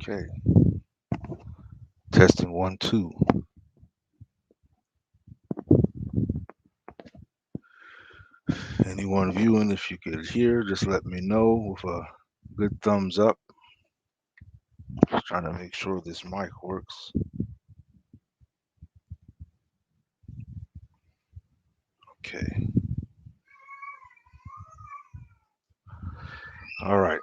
Okay. Testing 1, 2. Anyone viewing, if you could hear, just let me know with a good thumbs up. Just trying to make sure this mic works. Okay. All right.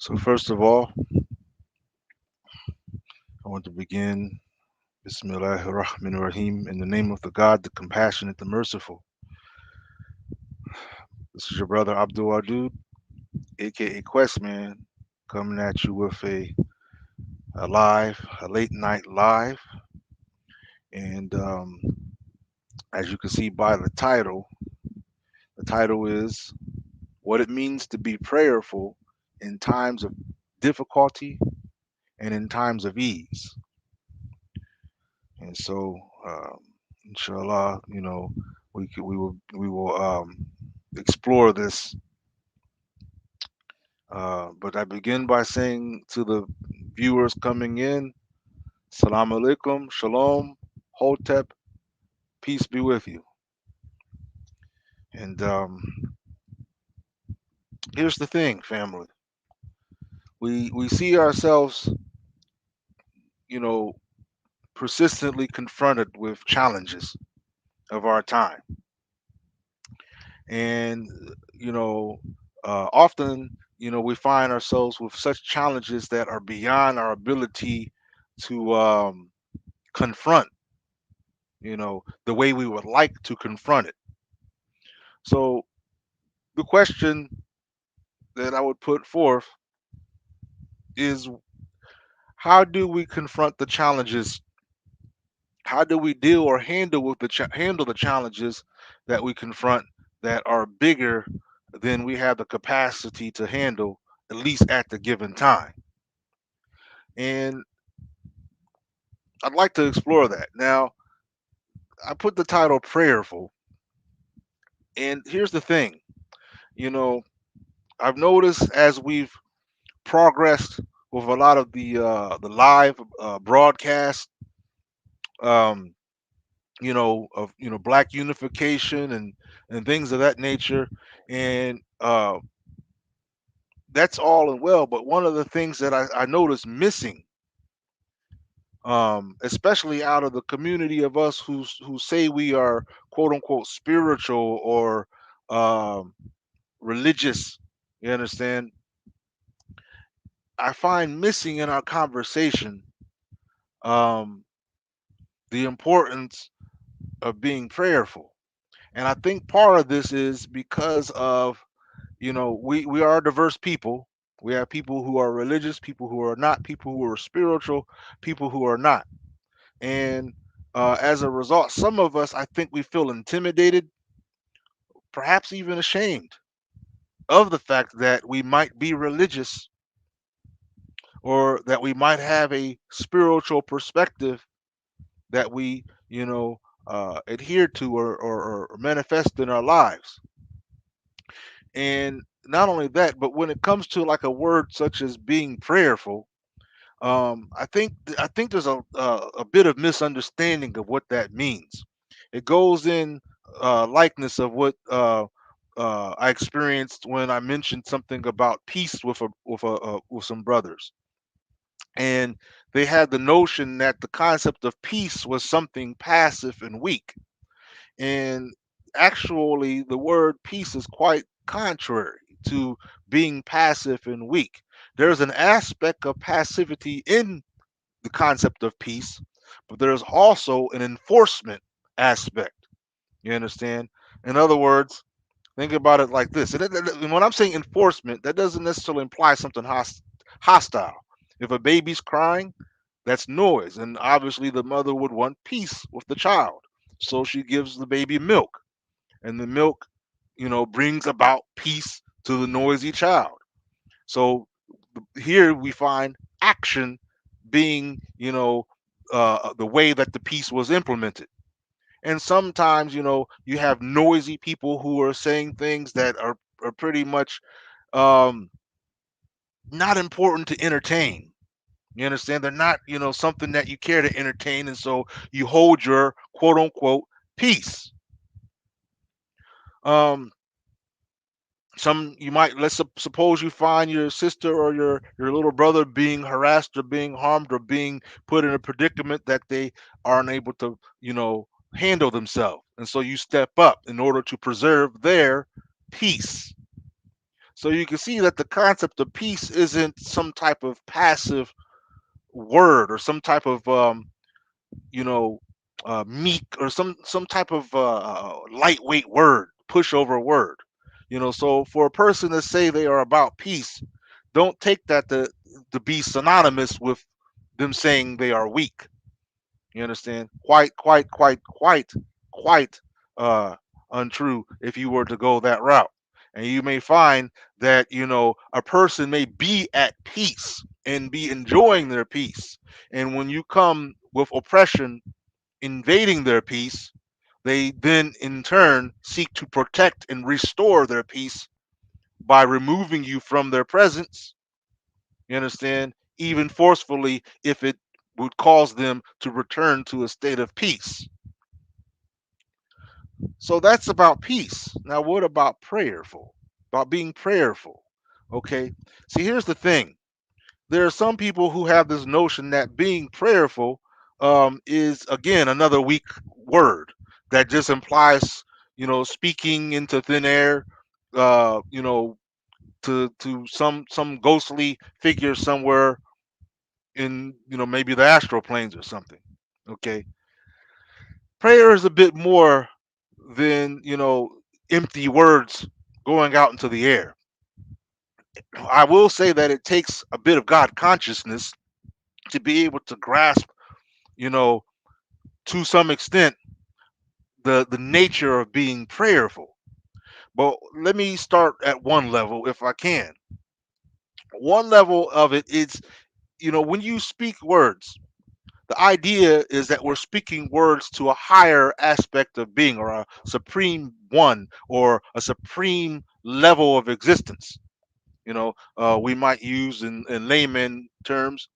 So first of all, I want to begin Bismillahir Rahmanir Rahim in the name of the God, the compassionate, the merciful. This is your brother Abdul Wadud, aka Questman, coming at you with a late night live. And as you can see by the title is What It Means to Be Prayerful in Times of Difficulty and in Times of Ease. And so, inshallah, we will explore this. But I begin by saying to the viewers coming in, Salam alaikum, Shalom, Hotep, peace be with you. And here's the thing, family. We see ourselves, you know, persistently confronted with challenges of our time, and you know, often, we find ourselves with such challenges that are beyond our ability to confront, the way we would like to confront it. So the question that I would put forth is, how do we confront the challenges? How do we deal or handle the challenges that we confront that are bigger than we have the capacity to handle, at least at the given time? And I'd like to explore that. Now, I put the title Prayerful, and here's the thing. You know, I've noticed as we've progressed with a lot of the live broadcast, um, of black unification and things of that nature, and that's all and well. But one of the things that I noticed missing, especially out of the community of us who say we are quote unquote spiritual or um, religious, you understand? I find missing in our conversation, um, the importance of being prayerful. And I think part of this is because of, we are a diverse people. We have people who are religious, people who are not, people who are spiritual, people who are not. And as a result, some of us, I think we feel intimidated, perhaps even ashamed of the fact that we might be religious or that we might have a spiritual perspective that we, adhere to or manifest in our lives. And not only that, but when it comes to like a word such as being prayerful, I think there's a bit of misunderstanding of what that means. It goes in likeness of what I experienced when I mentioned something about peace with some brothers, and they had the notion that the concept of peace was something passive and weak. And actually, the word peace is quite contrary to being passive and weak. There's an aspect of passivity in the concept of peace, but there's also an enforcement aspect. You understand? In other words, think about it like this. And when I'm saying enforcement, that doesn't necessarily imply something hostile. If a baby's crying, that's noise. And obviously, the mother would want peace with the child. So she gives the baby milk. And the milk, brings about peace to the noisy child. So here we find action being, the way that the peace was implemented. And sometimes, you have noisy people who are saying things that are pretty much um, not important to entertain. You understand? They're not, something that you care to entertain. And so you hold your quote unquote peace. Um, some you might suppose you find your sister or your little brother being harassed or being harmed or being put in a predicament that they aren't able to handle themselves, and so you step up in order to preserve their peace. So you can see that the concept of peace isn't some type of passive word or some type of you know, meek or some type of lightweight word, pushover word. So for a person to say they are about peace, don't take that to be synonymous with them saying they are weak. You understand? Quite uh, untrue if you were to go that route. And you may find that a person may be at peace and be enjoying their peace, and when you come with oppression invading their peace, they then in turn seek to protect and restore their peace by removing you from their presence. You understand? Even forcefully, if it would cause them to return to a state of peace. So that's about peace. Now, what about prayerful? About being prayerful. Okay. See, here's the thing. There are some people who have this notion that being prayerful is again another weak word that just implies speaking into thin air, uh, you know to some ghostly figure somewhere in maybe the astral planes or something. Okay, prayer is a bit more than empty words going out into the air. I will say that it takes a bit of God consciousness to be able to grasp, you know, to some extent, the nature of being prayerful. But let me start at one level, if I can. One level of it is, when you speak words, the idea is that we're speaking words to a higher aspect of being, or a supreme one, or a supreme level of existence. We might use in layman terms,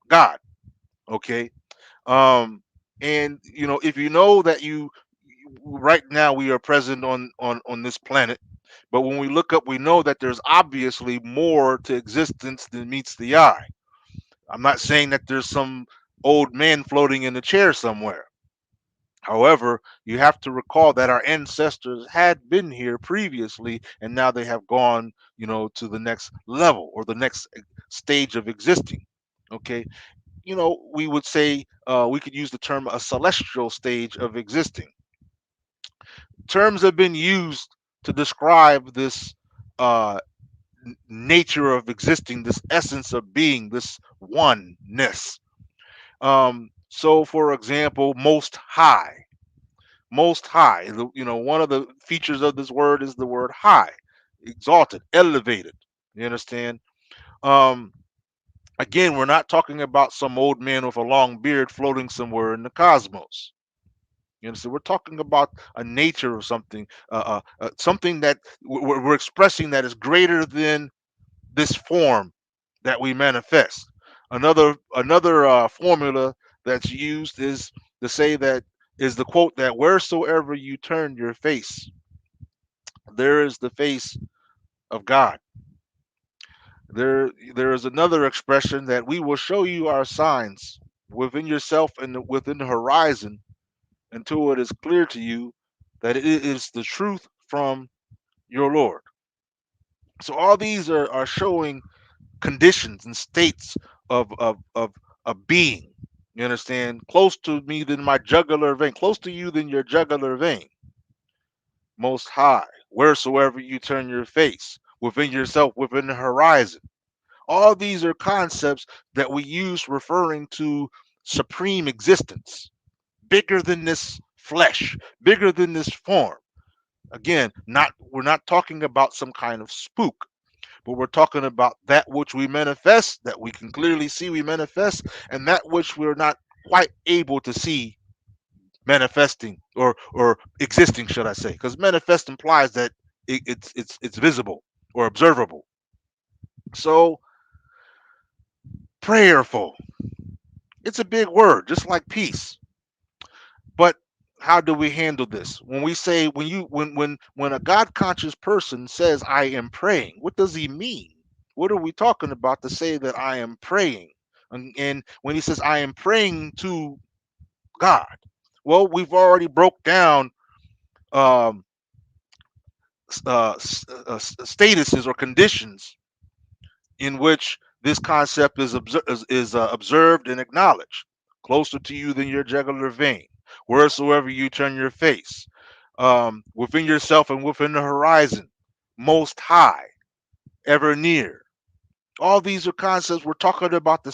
God. Okay. um and if you know that right now we are present on this planet, but when we look up we know that there's obviously more to existence than meets the eye. I'm not saying that there's some old man floating in a chair somewhere. However, you have to recall that our ancestors had been here previously and now they have gone to the next level or the next stage of existing. Okay. we would say, we could use the term a celestial stage of existing. Terms have been used to describe this uh, nature of existing, this essence of being, this oneness. So, for example, most high. Most high. One of the features of this word is the word high, exalted, elevated. You understand? Um, Again, we're not talking about some old man with a long beard floating somewhere in the cosmos. You understand? We're talking about a nature of something, something that we're expressing that is greater than this form that we manifest. Another formula that's used is to say that is the quote that wheresoever you turn your face, there is the face of God. There is another expression that we will show you our signs within yourself and within the horizon until it is clear to you that it is the truth from your Lord. So all these are showing conditions and states of being. You understand? Close to me than my jugular vein, close to you than your jugular vein. Most high, wheresoever you turn your face, within yourself, within the horizon. All these are concepts that we use referring to supreme existence, bigger than this flesh, bigger than this form. Again, not we're not talking about some kind of spook, but we're talking about that which we manifest, that we can clearly see we manifest, and that which we're not quite able to see manifesting or existing, should I say? Because manifest implies that it's visible or observable. So prayerful, it's a big word, just like peace. But how do we handle this? When we say when a God conscious person says I am praying, what does he mean? What are we talking about to say that I am praying? And when he says I am praying to God, well, we've already broke down um, statuses or conditions in which this concept is observed and acknowledged. Closer to you than your jugular vein, wheresoever you turn your face, within yourself and within the horizon, most high, ever near. All these are concepts we're talking about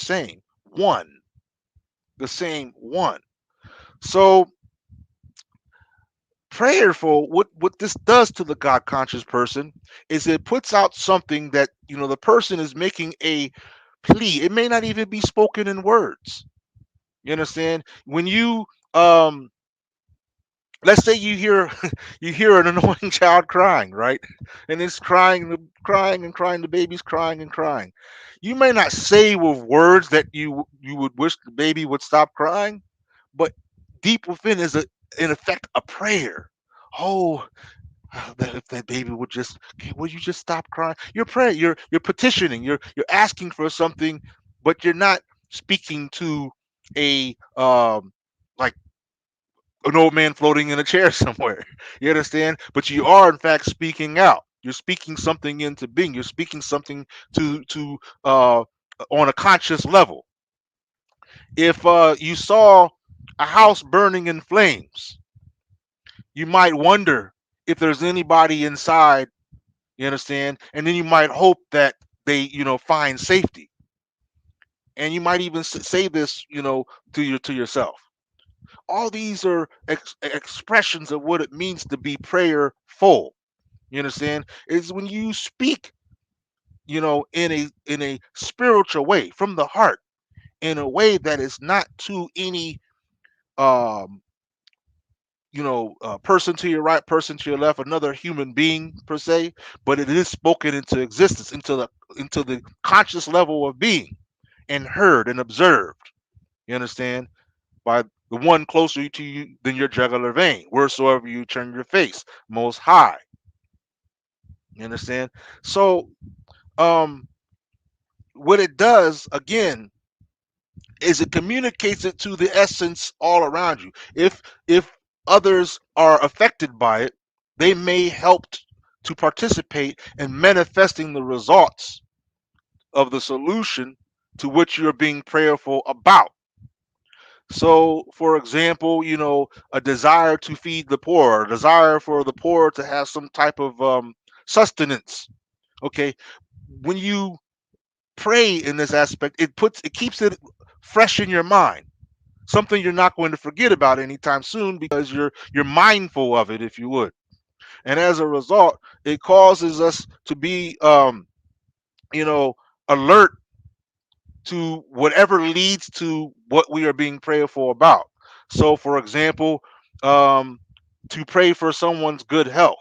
one, the same one. So prayerful, what this does to the God conscious person is it puts out something that the person is making a plea. It may not even be spoken in words. You understand? When you let's say you hear you hear an annoying child crying, right? And it's crying and crying, the baby's crying and crying. You may not say with words that you would wish the baby would stop crying, but deep within is in effect a prayer. Oh, that if that baby would just, okay, will you just stop crying? You're praying, you're petitioning, you're asking for something, but you're not speaking to a like an old man floating in a chair somewhere. You understand? But you are in fact speaking out. You're speaking something into being. You're speaking something to on a conscious level. If you saw a house burning in flames, you might wonder if there's anybody inside. You understand? And then you might hope that they, find safety. And you might even say this, to yourself. All these are expressions of what it means to be prayerful. You understand? Is when you speak, in a spiritual way from the heart, in a way that is not to any um person to your right, person to your left, another human being per se, but it is spoken into existence, into the conscious level of being, and heard and observed. You understand? By the one closer to you than your jugular vein, wheresoever you turn your face, most high. You understand? So, what it does again is it communicates it to the essence all around you. If others are affected by it, they may help to participate in manifesting the results of the solution to which you're being prayerful about. So, for example, a desire to feed the poor, a desire for the poor to have some type of sustenance. Okay, when you pray in this aspect, it keeps it fresh in your mind, something you're not going to forget about anytime soon because you're mindful of it, if you would. And as a result, it causes us to be you know alert to whatever leads to what we are being prayerful about. So, for example, um, to pray for someone's good health.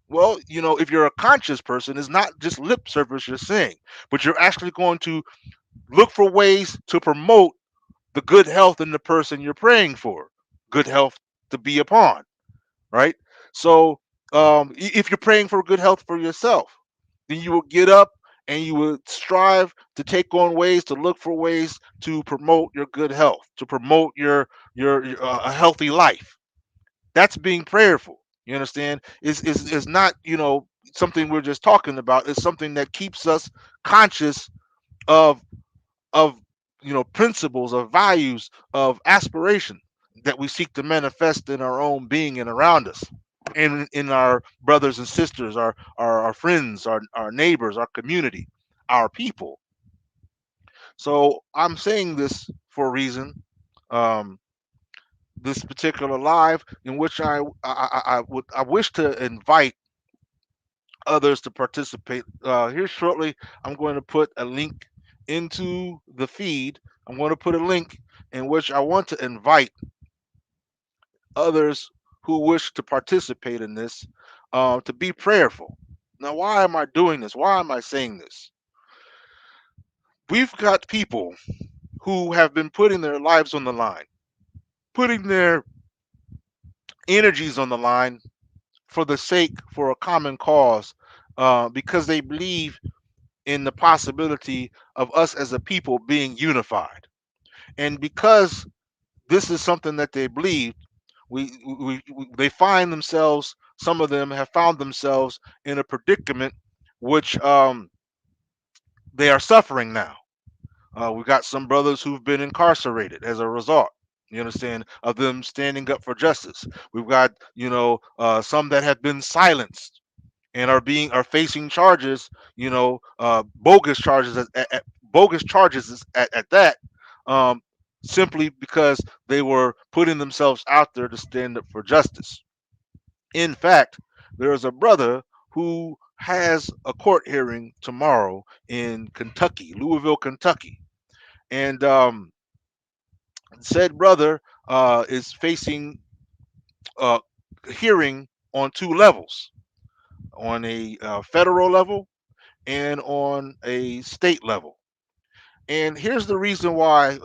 Well, if you're a conscious person, it's not just lip service you're saying, but you're actually going to look for ways to promote the good health in the person you're praying for, good health to be upon, right? So, if you're praying for good health for yourself, then you will get up and you will strive to take on ways to look for ways to promote your good health, to promote your a healthy life. That's being prayerful. You understand? Is not something we're just talking about. It's something that keeps us conscious of of principles, of values, of aspiration that we seek to manifest in our own being and around us, and in our brothers and sisters, our friends, our neighbors, our community, our people. So I'm saying this for a reason. Um, this particular live, in which I wish to invite others to participate. Here shortly, I'm going to put a link into the feed. I'm going to put a link in which I want to invite others who wish to participate in this to be prayerful. Now, why am I doing this? Why am I saying this? We've got people who have been putting their lives on the line, putting their energies on the line for a common cause, because they believe in the possibility of us as a people being unified. And because this is something that they believe, they find themselves, some of them have found themselves in a predicament which they are suffering now. We've got some brothers who've been incarcerated as a result. You understand, of them standing up for justice. We've got some that have been silenced and are facing charges, bogus charges bogus charges at that, um, simply because they were putting themselves out there to stand up for justice. In fact, there is a brother who has a court hearing tomorrow in Kentucky, Louisville, Kentucky, and said brother is facing a hearing on two levels, on a federal level and on a state level. And here's the reason why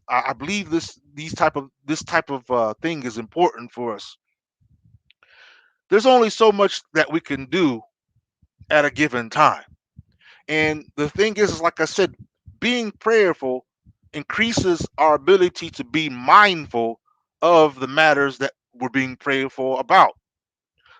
I believe this type of thing is important for us. There's only so much that we can do at a given time. And the thing is like I said, being prayerful increases our ability to be mindful of the matters that we're being prayerful about.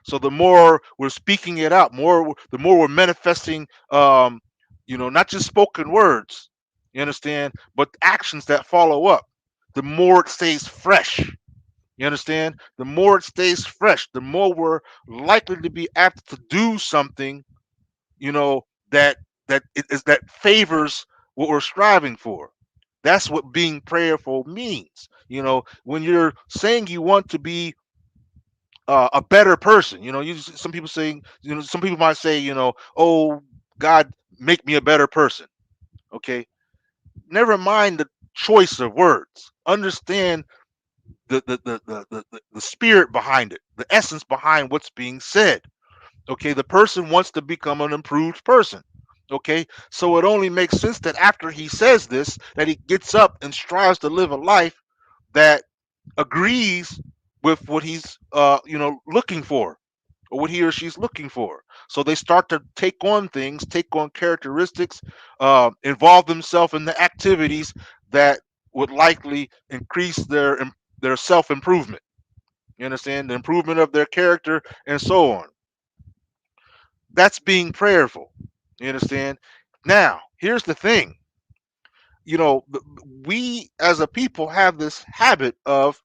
So the more we're speaking it out, the more we're manifesting, not just spoken words, you understand, but actions that follow up. The more it stays fresh, you understand. The more it stays fresh, the more we're likely to be apt to do something, you know, that that favors what we're striving for. That's what being prayerful means. When you're saying you want to be a better person. Some people saying, some people might say, oh, God, make me a better person. Okay, never mind the choice of words. Understand the spirit behind it, the essence behind what's being said. Okay, the person wants to become an improved person. Okay, so it only makes sense that after he says this, that he gets up and strives to live a life that agrees with what he's looking for, or what he or she's looking for. So they start to take on things, take on characteristics, involve themselves in the activities that would likely increase their self improvement. You understand, the improvement of their character and so on. That's being prayerful. You understand. Now here's the thing. we as a people have this habit of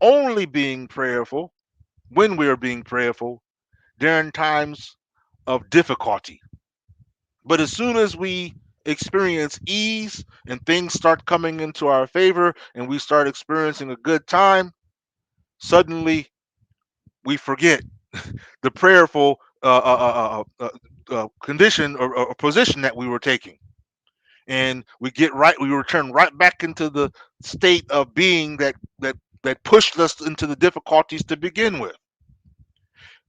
only being prayerful when we are being prayerful during times of difficulty. But as soon as we experience ease and things start coming into our favor and we start experiencing a good time, suddenly we forget the prayerful condition or position that we were taking. And we return right back into the state of being that pushed us into the difficulties to begin with.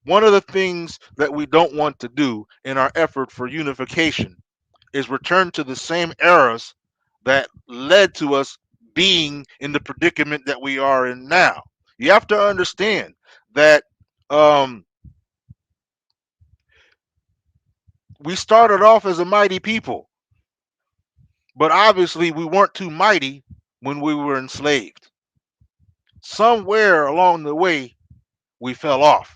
One of the things that we don't want to do in our effort for unification is return to the same eras that led to us being in the predicament that we are in now. You have to understand that um, we started off as a mighty people, but obviously we weren't too mighty when we were enslaved. Somewhere along the way, we fell off.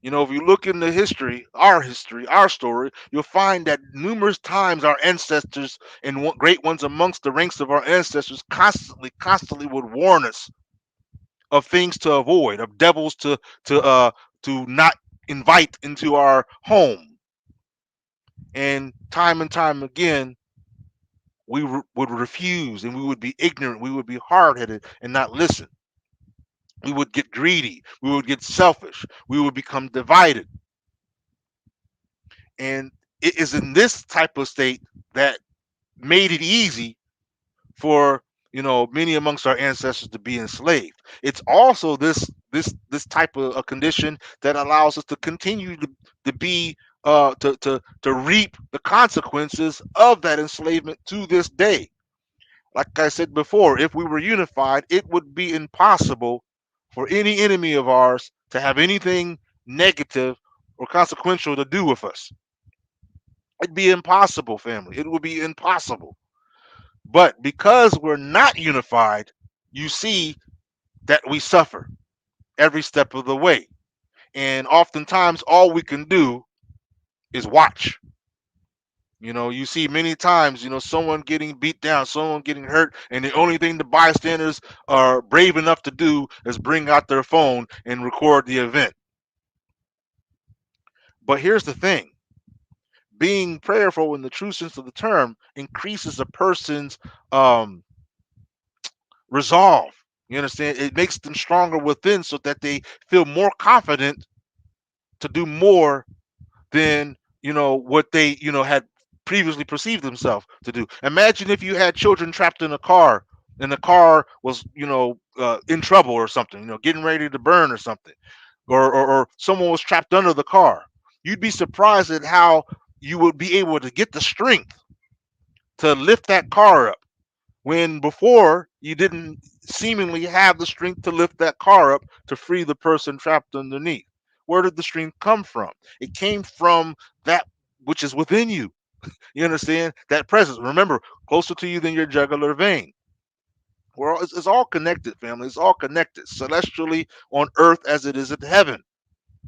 If you look into history, our story, you'll find that numerous times our ancestors and great ones amongst the ranks of our ancestors constantly would warn us of things to avoid, of devils to not invite into our home. And time again, would refuse, and we would be ignorant, we would be hard headed and not listen. We would get greedy, we would get selfish, we would become divided. And it is in this type of state that made it easy for many amongst our ancestors to be enslaved. It's also this type of a condition that allows us to continue to be to reap the consequences of that enslavement to this day. Like I said before, if we were unified, it would be impossible for any enemy of ours to have anything negative or consequential to do with us. It'd be impossible, family. It would be impossible. But because we're not unified, you see that we suffer every step of the way. And oftentimes, all we can do is watch. You see many times, someone getting beat down, someone getting hurt, and the only thing the bystanders are brave enough to do is bring out their phone and record the event. But here's the thing: being prayerful in the true sense of the term increases a person's um, resolve. You understand? It makes them stronger within so that they feel more confident to do more than what they had previously perceived themselves to do. Imagine if you had children trapped in a car and the car was in trouble or something, getting ready to burn or something, or someone was trapped under the car. You'd be surprised at how you would be able to get the strength to lift that car up when before you didn't seemingly have the strength to lift that car up to free the person trapped underneath. Where did the strength come from? It came from that which is within you. You understand? That presence. Remember, closer to you than your jugular vein. It's all connected, family. It's all connected, celestially on earth as it is in heaven.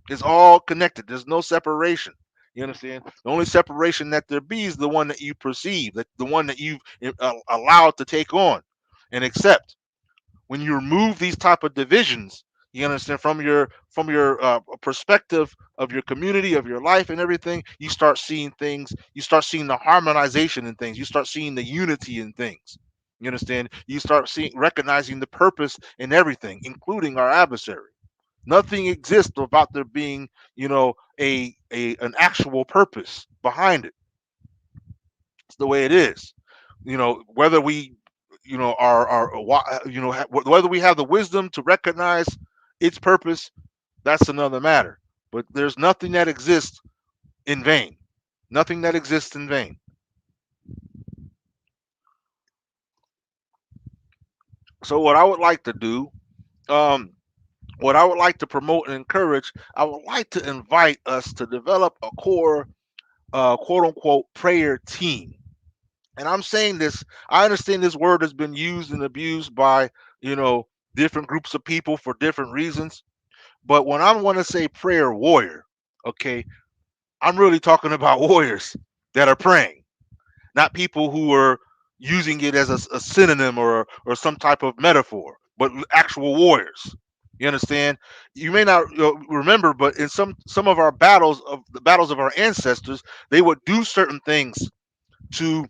It's all connected. There's no separation. You understand? The only separation that there be is the one that you perceive, that the one that you've allowed to take on and accept. When you remove these type of divisions, you understand, from your perspective of your community, of your life, and everything, you start seeing things. You start seeing the harmonization in things. You start seeing the unity in things. You understand? You start recognizing the purpose in everything, including our adversary. Nothing exists without there being, a an actual purpose behind it. It's the way it is. Whether we, whether we have the wisdom to recognize its purpose, that's another matter. But there's nothing that exists in vain. Nothing that exists in vain. So what I would like to do, um, what I would like to promote and encourage, I would like to invite us to develop a core, quote unquote, prayer team. And I'm saying this, I understand this word has been used and abused by, you know, different groups of people for different reasons. But when I want to say prayer warrior, okay, I'm really talking about warriors that are praying, not people who are using it as a synonym or some type of metaphor, but actual warriors. You understand? You may not remember, but in some of our battles, of the battles of our ancestors, they would do certain things to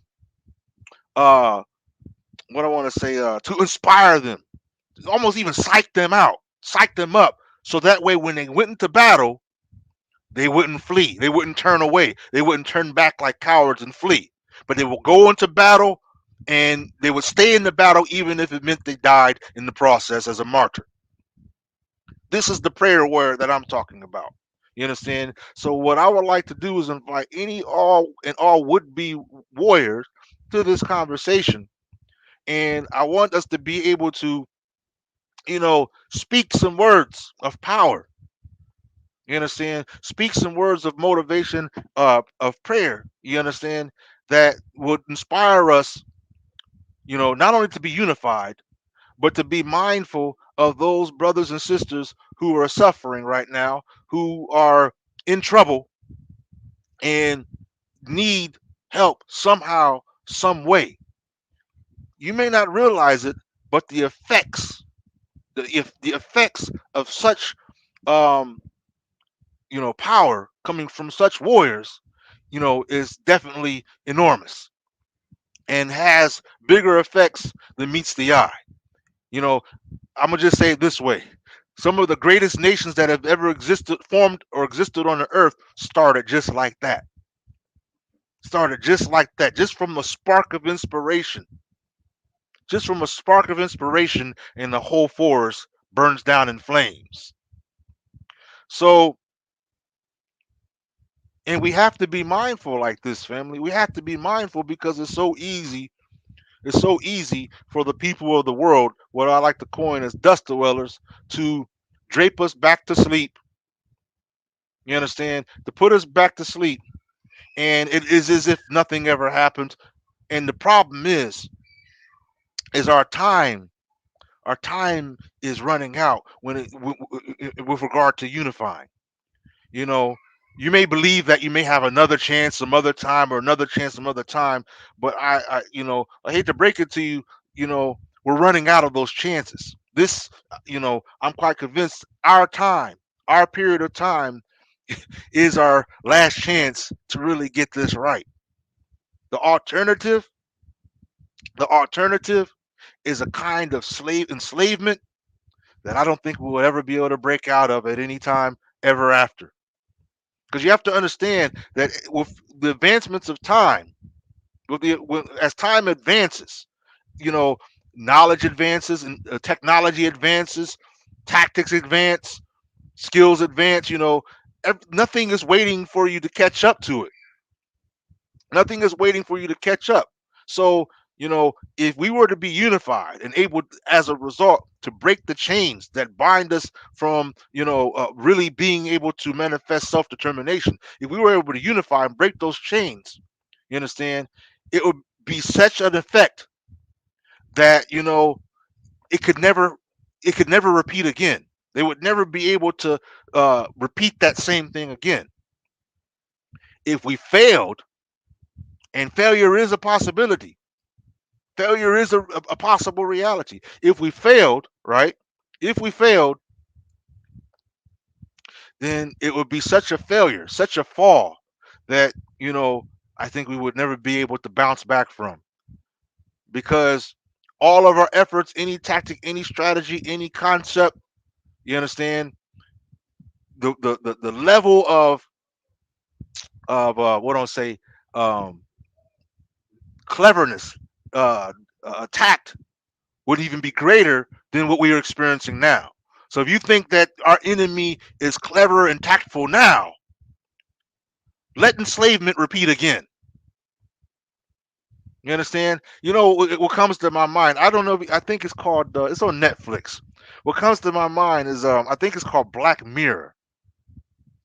uh what I want to say, to inspire them, almost even psych them out, psych them up, so that way when they went into battle, they wouldn't flee, they wouldn't turn away, they wouldn't turn back like cowards and flee, but they will go into battle, and they would stay in the battle even if it meant they died in the process as a martyr. This is the prayer word that I'm talking about. You understand? So what I would like to do is invite any all would be warriors to this conversation, and I want us to be able to, speak some words of power. You understand? Speak some words of motivation, of prayer. You understand? That would inspire us, not only to be unified, but to be mindful of those brothers and sisters who are suffering right now, who are in trouble and need help somehow, some way. You may not realize it, but the effects of such um, power coming from such warriors, is definitely enormous and has bigger effects than meets the eye. You know, I'm gonna just say it this way: some of the greatest nations that have ever existed, formed or existed on the earth, started just like that. Started just like that, just from a spark of inspiration. Just from a spark of inspiration, and the whole forest burns down in flames. So, and we have to be mindful like this, family. We have to be mindful because it's so easy. It's so easy for the people of the world, what I like to coin as dust dwellers, to drape us back to sleep. You understand? To put us back to sleep, and it is as if nothing ever happened. And the problem is our time is running out when with regard to unifying. You know, you may believe that you may have another chance some other time, or another chance some other time, but I hate to break it to you, we're running out of those chances. This, I'm quite convinced our time, our period of time, is our last chance to really get this right. The alternative, the alternative is a kind of slave enslavement that I don't think we will ever be able to break out of at any time ever after. Because you have to understand that with the advancements of time, as time advances, you know, knowledge advances and technology advances, tactics advance, skills advance. Nothing is waiting for you to catch up to it. Nothing is waiting for you to catch up. So, if we were to be unified and able, as a result, to break the chains that bind us from, really being able to manifest self determination, if we were able to unify and break those chains, you understand, it would be such an effect that, it could never, it could never repeat again. They would never be able to repeat that same thing again. If we failed, and failure is a possibility, failure is a possible reality. If we failed, right? If we failed, then it would be such a failure, such a fall, that, I think we would never be able to bounce back from, because all of our efforts, any tactic, any strategy, any concept, you understand, the level of what I'll say, um, cleverness, uh, tact, would even be greater than what we are experiencing now. So if you think that our enemy is clever and tactful now, let enslavement repeat again. You understand? What comes to my mind. I don't know. I think it's called. It's on Netflix. What comes to my mind is, I think it's called Black Mirror.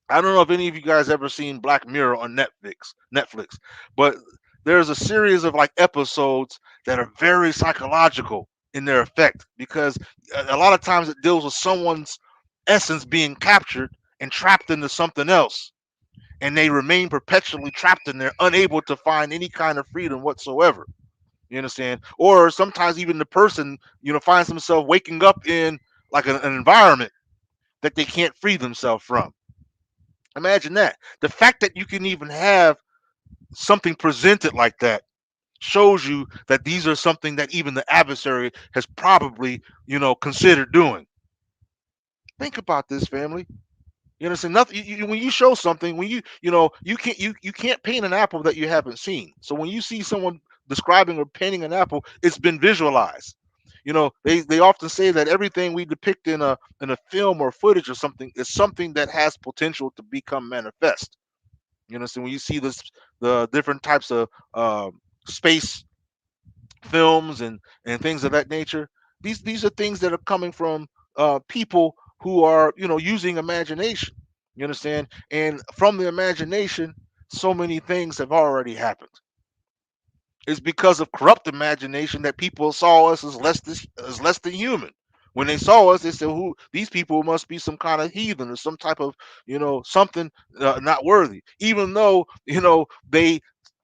I don't know if any of you guys ever seen Black Mirror on Netflix. Netflix, but there's a series of like episodes that are very psychological in their effect, because a lot of times it deals with someone's essence being captured and trapped into something else, and they remain perpetually trapped in there, unable to find any kind of freedom whatsoever. You understand? Or sometimes even the person, finds themselves waking up in like an environment that they can't free themselves from. Imagine that. The fact that you can even have something presented like that shows you that these are something that even the adversary has probably, considered doing. Think about this, family. You understand? Nothing. When you show something, when you can't paint an apple that you haven't seen. So when you see someone describing or painting an apple, it's been visualized. They often say that everything we depict in a film or footage or something is something that has potential to become manifest. You know, so when you see the different types of space films and things of that nature, these are things that are coming from people who are using imagination. You understand? And from the imagination, so many things have already happened. It's because of corrupt imagination that people saw us as less than human. When they saw us, they said, "Who these people must be some kind of heathen or some type of something not worthy." Even though they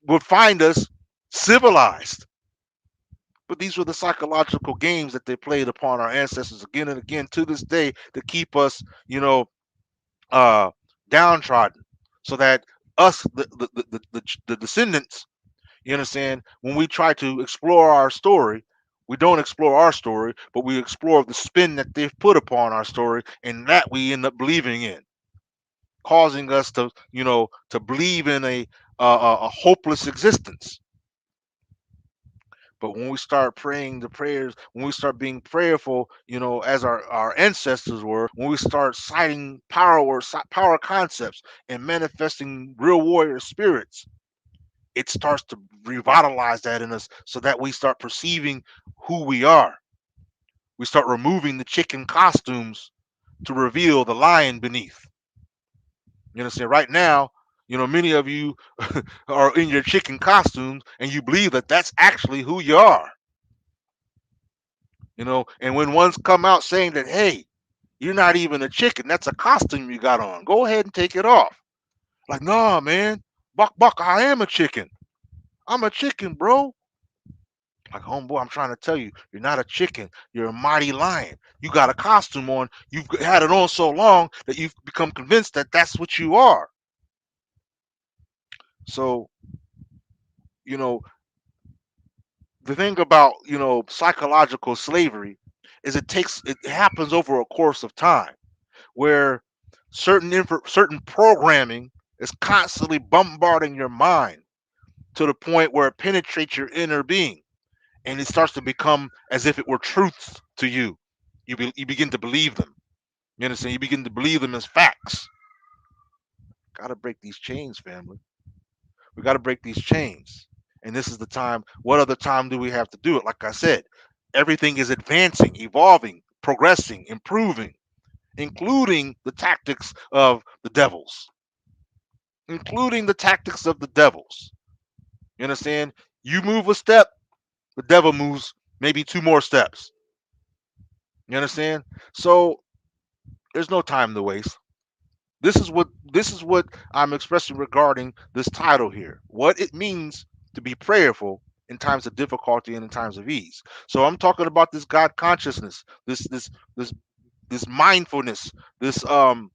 would find us civilized, but these were the psychological games that they played upon our ancestors again and again to this day to keep us, uh, downtrodden, so that us, the descendants, you understand, when we try to explore our story, we don't explore our story, but we explore the spin that they've put upon our story, and that we end up believing in, causing us to believe in a hopeless existence. But when we start praying the prayers, when we start being prayerful, as our ancestors were, when we start citing power or power concepts and manifesting real warrior spirits, it starts to revitalize that in us so that we start perceiving who we are. We start removing the chicken costumes to reveal the lion beneath. You understand? Right now, many of you are in your chicken costumes and you believe that that's actually who you are. And when ones come out saying that, hey, you're not even a chicken, that's a costume you got on, go ahead and take it off. Like, nah, man, buck, I am a chicken. I'm a chicken, bro. Like, homeboy, I'm trying to tell you, you're not a chicken. You're a mighty lion. You got a costume on. You've had it on so long that you've become convinced that that's what you are. So, you know, the thing about, psychological slavery is it happens over a course of time where certain programming is constantly bombarding your mind to the point where it penetrates your inner being, and it starts to become as if it were truths to you. You begin to believe them. You understand? You begin to believe them as facts. Got to break these chains, family. We got to break these chains. And this is the time. What other time do we have to do it? Like I said, everything is advancing, evolving, progressing, improving, including the tactics of the devils. Including the tactics of the devils. You understand? You move a step, the devil moves maybe two more steps. You understand? So there's no time to waste. This is what I'm expressing regarding this title here. What it means to be prayerful in times of difficulty and in times of ease. So I'm talking about this God consciousness, this this mindfulness, this um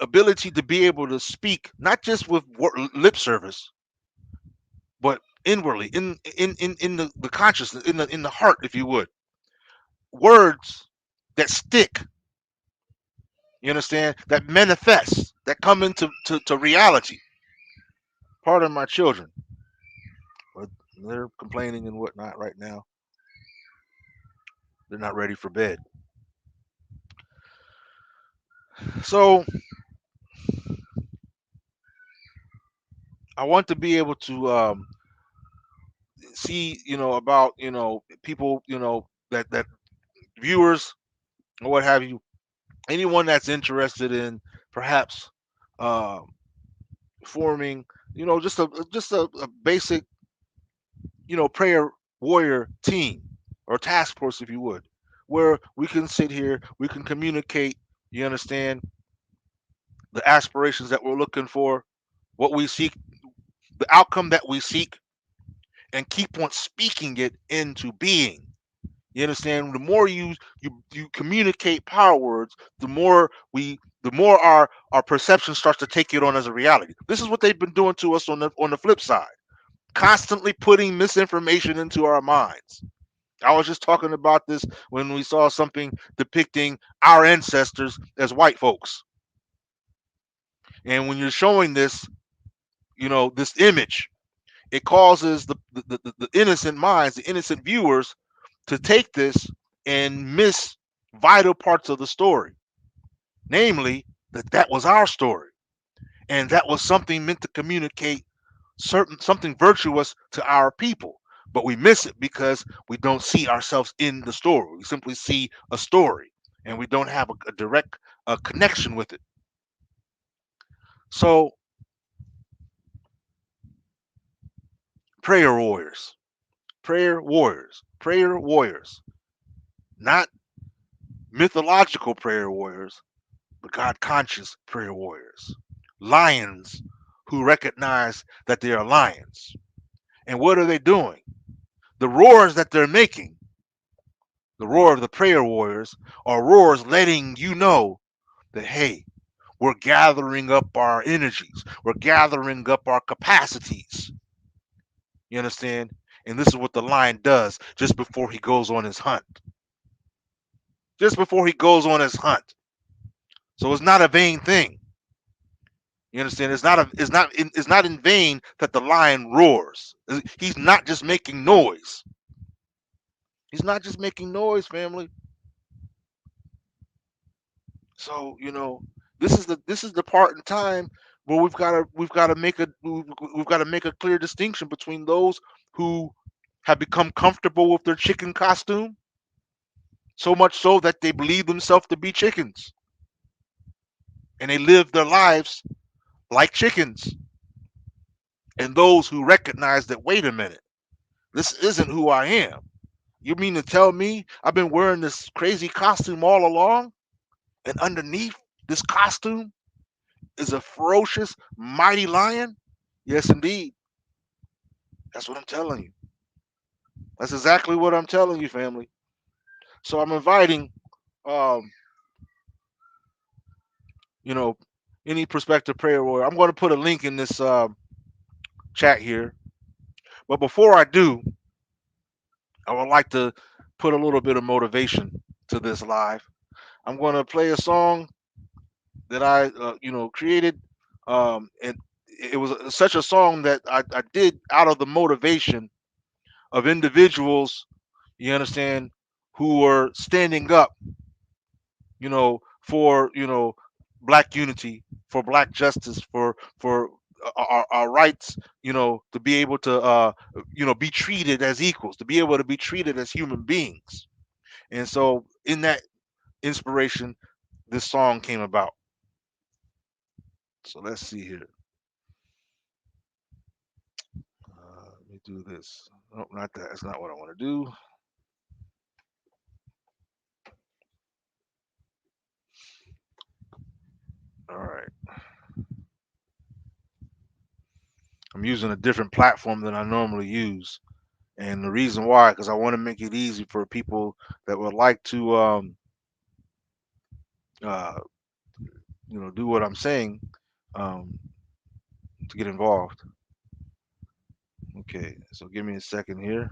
ability to be able to speak not just with lip service, but inwardly in the consciousness, in the heart, if you would, words that stick. You understand? That manifest, that come into to reality. Pardon my children, but they're complaining and whatnot right now. They're not ready for bed. So I want to be able to see, about, people, that viewers or what have you, anyone that's interested in perhaps uh, forming, just a basic, prayer warrior team or task force, if you would, where we can sit here, we can communicate, You understand the aspirations that we're looking for, what we seek, the outcome that we seek, and keep on speaking it into being. You understand? The more you communicate power words, the more our perception starts to take it on as a reality. This is what they've been doing to us on the flip side, constantly putting misinformation into our minds. I was just talking about this when we saw something depicting our ancestors as white folks. And when you're showing this, this image, it causes the innocent minds, the innocent viewers, to take this and miss vital parts of the story. Namely, that was our story. And that was something meant to communicate something virtuous to our people. But we miss it because we don't see ourselves in the story. We simply see a story and we don't have a direct connection with it. So, prayer warriors, prayer warriors, prayer warriors, not mythological prayer warriors, but God conscious prayer warriors. Lions who recognize that they are lions. And what are they doing? The roars that they're making, the roar of the prayer warriors, are roars letting you know that, hey, we're gathering up our energies, we're gathering up our capacities. You understand? And this is what the lion does just before he goes on his hunt. Just before he goes on his hunt. So it's not a vain thing. You understand? It's not in vain that the lion roars. He's not just making noise. He's not just making noise, family. So this is the part in time where we've got to make a clear distinction between those who have become comfortable with their chicken costume, so much so that they believe themselves to be chickens, and they live their lives like chickens, and those who recognize that, wait a minute, this isn't who I am. You mean to tell me I've been wearing this crazy costume all along, and underneath this costume is a ferocious, mighty lion? Yes, indeed. That's what I'm telling you. That's exactly what I'm telling you, family. So I'm inviting, um, you know, any prospective prayer warrior. I'm going to put a link in this chat here. But before I do, I would like to put a little bit of motivation to this live. I'm going to play a song that I, created. And it was such a song that I did out of the motivation of individuals, you understand, who were standing up, for, black unity, for black justice, for our rights, to be able to, be treated as equals, to be able to be treated as human beings. And so, in that inspiration, this song came about. So let's see here. Let me do this. Nope, not that. That's not what I want to do. All right. I'm using a different platform than I normally use. And the reason why, because I want to make it easy for people that would like to, uh, do what I'm saying, um, to get involved. Okay, so give me a second here,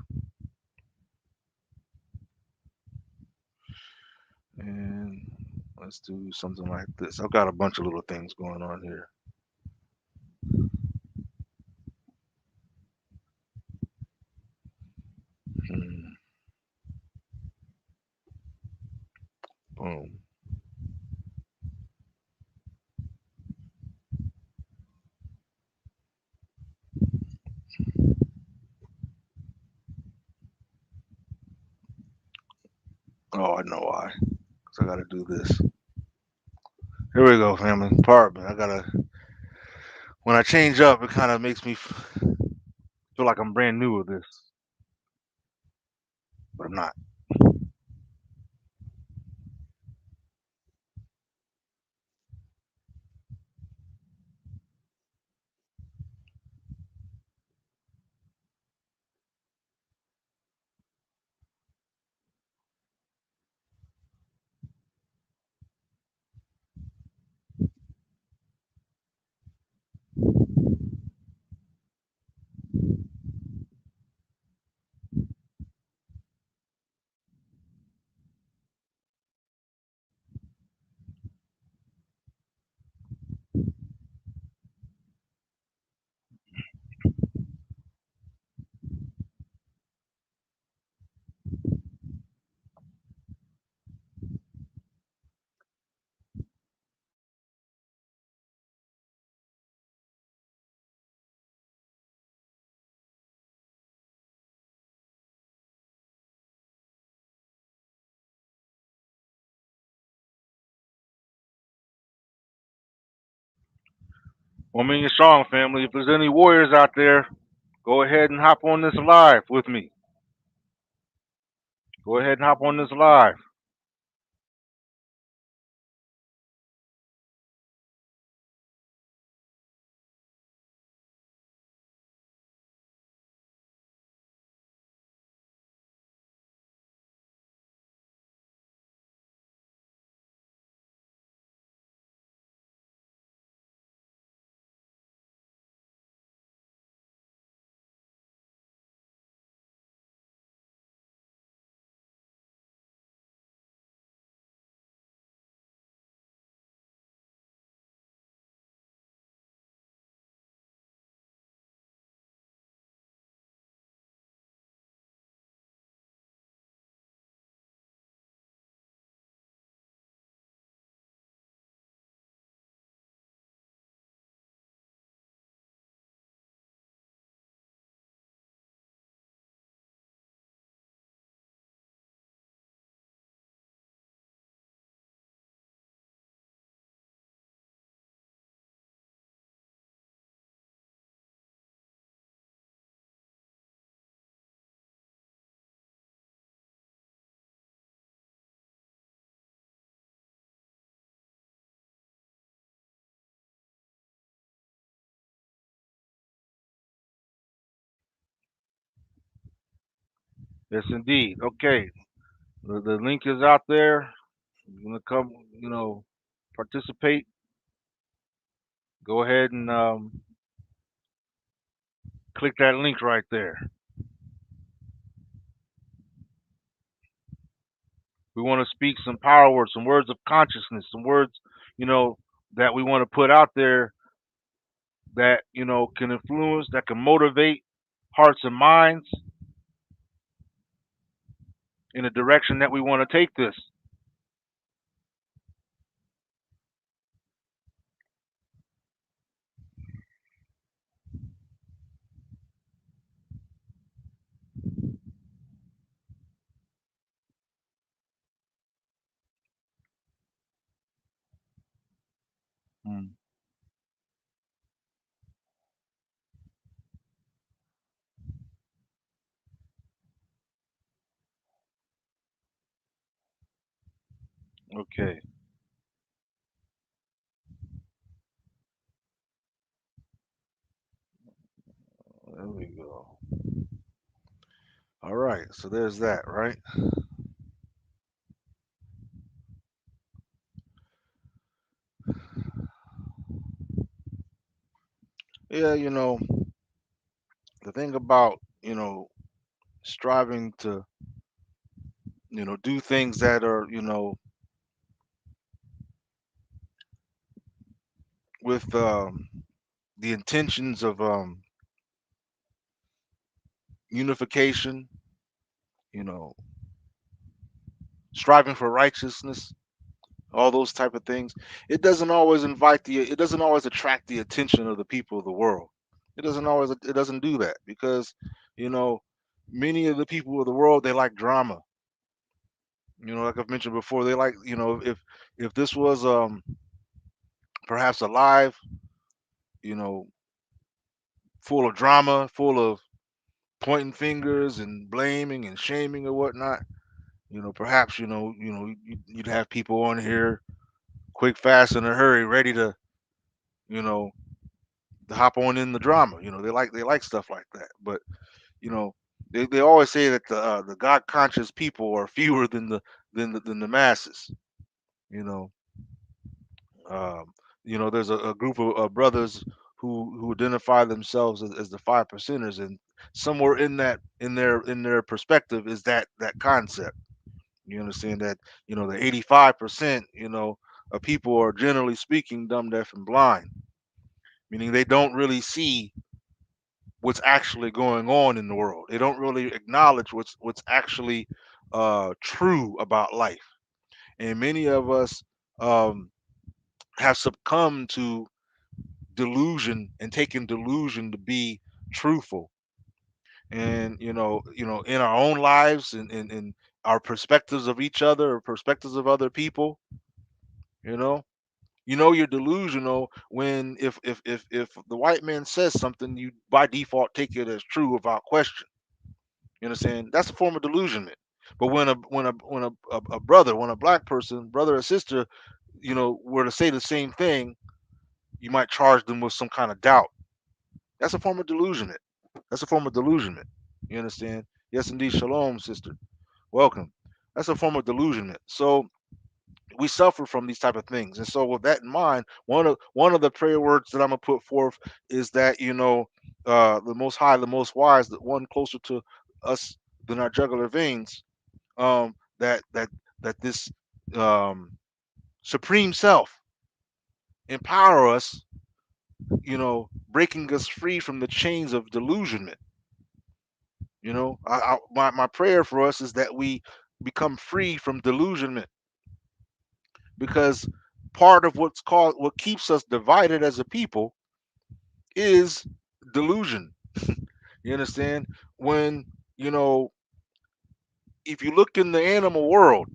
and let's do something like this. I've got a bunch of little things going on here. Hmm, boom. Oh, I know why. 'Cause I got to do this. Here we go, family. Pardon me. I gotta. When I change up, it kind of makes me feel like I'm brand new with this, but I'm not. One million strong, family. If there's any warriors out there, go ahead and hop on this live with me. Go ahead and hop on this live. Yes, indeed. Okay, the link is out there. You want to come, participate? Go ahead and click that link right there. We want to speak some power words, some words of consciousness, some words, you know, that we want to put out there that can influence, that can motivate hearts and minds in the direction that we want to take this. Hmm. Okay, there we go. All right, so there's that, right? Yeah, the thing about, striving to, do things that are, with the intentions of unification, you know, striving for righteousness, all those type of things, it doesn't always attract the attention of the people of the world. It doesn't do that because, you know, many of the people of the world, they like drama. Like I've mentioned before, they like, if this was perhaps a live, you know, full of drama, full of pointing fingers and blaming and shaming or whatnot, perhaps, you'd have people on here quick, fast, in a hurry, ready you know, to hop on in the drama. They like stuff like that. But you know, they always say that the God conscious people are fewer than the masses. You know, um, there's a group of brothers who identify themselves as the 5%ers, and somewhere in their perspective is that concept. You understand that the 85% of people are, generally speaking, dumb, deaf, and blind, meaning they don't really see what's actually going on in the world. They don't really acknowledge what's actually true about life. And many of us um, have succumbed to delusion and taken delusion to be truthful. And in our own lives and in our perspectives of each other or perspectives of other people, you know. You know you're delusional when if the white man says something, you by default take it as true without question. You understand? That's a form of delusionment. But when a brother, when a black person, brother or sister, were to say the same thing, you might charge them with some kind of doubt. That's a form of delusionment. That's a form of delusionment. You understand? Yes, indeed. Shalom, sister. Welcome. That's a form of delusionment. So we suffer from these type of things, and so with that in mind, one of the prayer words that I'm gonna put forth is that the Most High, the Most Wise, the one closer to us than our jugular veins, that this um, supreme self empower us, breaking us free from the chains of delusionment. My prayer for us is that we become free from delusionment, because part of what keeps us divided as a people is delusion. You understand? When you know if you look in the animal world,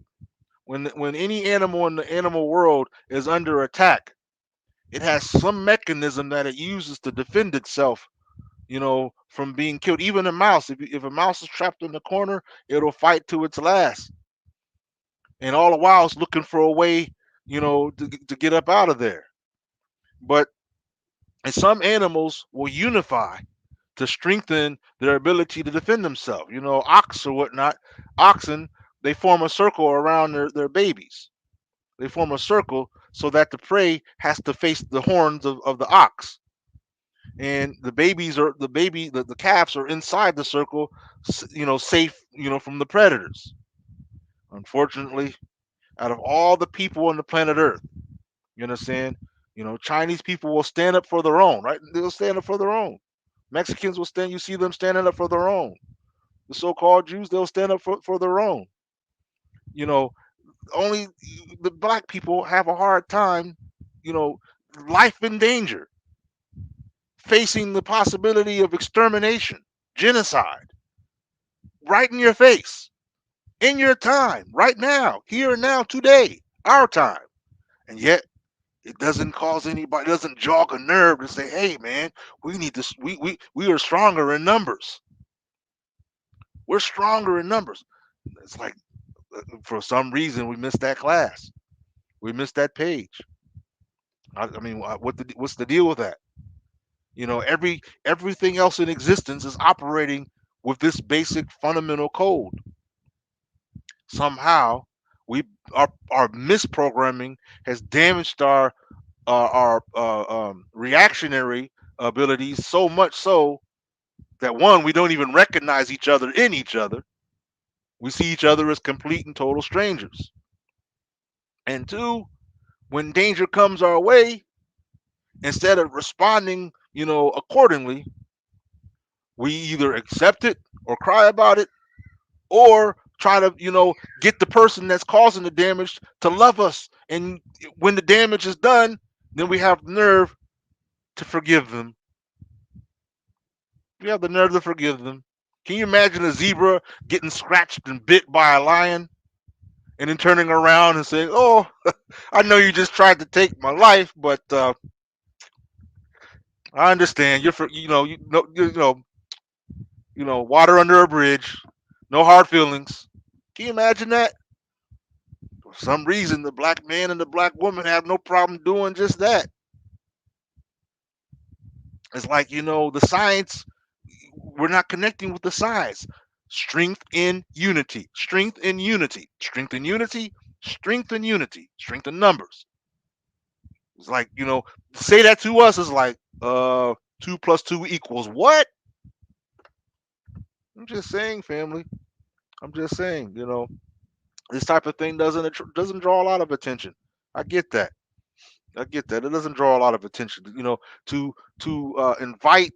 when any animal in the animal world is under attack, it has some mechanism that it uses to defend itself, from being killed. Even a mouse, if a mouse is trapped in the corner, it'll fight to its last, and all the while it's looking for a way, to get up out of there. But and some animals will unify to strengthen their ability to defend themselves. Ox or whatnot, oxen, they form a circle around their babies. They form a circle so that the prey has to face the horns of the ox. And the calves are inside the circle, safe, from the predators. Unfortunately, out of all the people on the planet Earth, you understand, Chinese people will stand up for their own, right? They'll stand up for their own. Mexicans will stand. You see them standing up for their own. The so-called Jews, they'll stand up for their own. You know, only the black people have a hard time. You know, life in danger, facing the possibility of extermination, genocide, right in your face, in your time, right now, here and now, today, our time, and yet it doesn't cause anybody, doesn't jog a nerve to say, "Hey, man, we need this. We are stronger in numbers. We're stronger in numbers." It's like for some reason we missed that class. We missed that page. I mean, what's the deal with that? Everything else in existence is operating with this basic fundamental code. Somehow, we our misprogramming has damaged our reactionary abilities so much so that, one, we don't even recognize each other in each other. We see each other as complete and total strangers. And two, when danger comes our way, instead of responding, accordingly, we either accept it or cry about it, or try to, get the person that's causing the damage to love us. And when the damage is done, then we have the nerve to forgive them. We have the nerve to forgive them. Can you imagine a zebra getting scratched and bit by a lion and then turning around and saying, "Oh, I know you just tried to take my life, but I understand. You're for water under a bridge, no hard feelings." Can you imagine that? For some reason, the black man and the black woman have no problem doing just that. It's like, the science, we're not connecting with the science. Strength in unity, strength in unity, strength in unity, strength in unity, strength in numbers. It's like, say that to us is like, 2 plus 2 equals what? I'm just saying, family. I'm just saying, this type of thing doesn't draw a lot of attention. I get that. I get that. It doesn't draw a lot of attention. To invite,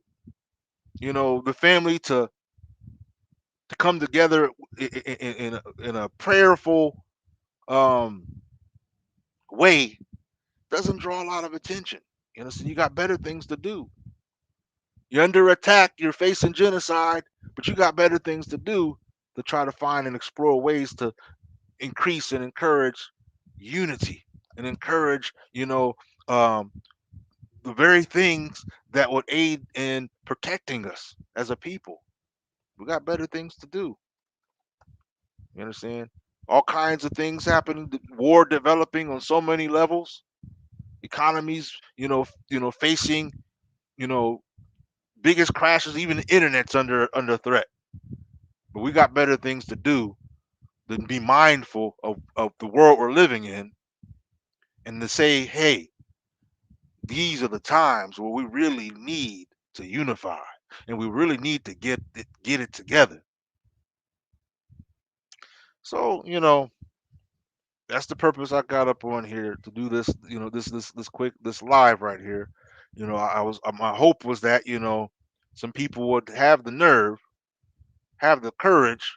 the family to come together in a prayerful um, way doesn't draw a lot of attention. So you got better things to do. You're under attack. You're facing genocide, but you got better things to do to try to find and explore ways to increase and encourage unity. and encourage, um, the very things that would aid in protecting us as a people. We got better things to do. You understand? All kinds of things happening, war developing on so many levels, economies, facing, you know, biggest crashes, even the internet's under threat. But we got better things to do than be mindful of the world we're living in, and to say, hey, these are the times where we really need to unify, and we really need to get it together. So, that's the purpose I got up on here to do this, this quick, this live right here. My hope was that, some people would have the nerve, have the courage.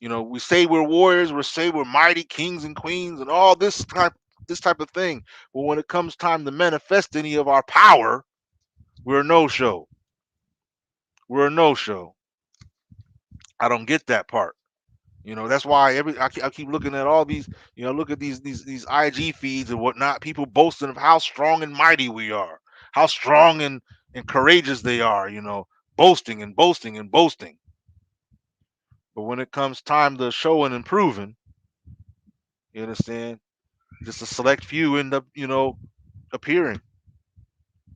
We say we're warriors, we say we're mighty kings and queens and all this type of thing. But when it comes time to manifest any of our power, we're a no show. We're a no show. I don't get that part. That's why I keep looking at all these, look at these IG feeds and whatnot, people boasting of how strong and mighty we are, how strong and courageous they are, boasting and boasting and boasting. But when it comes time to showing and proving, you understand, just a select few end up, appearing.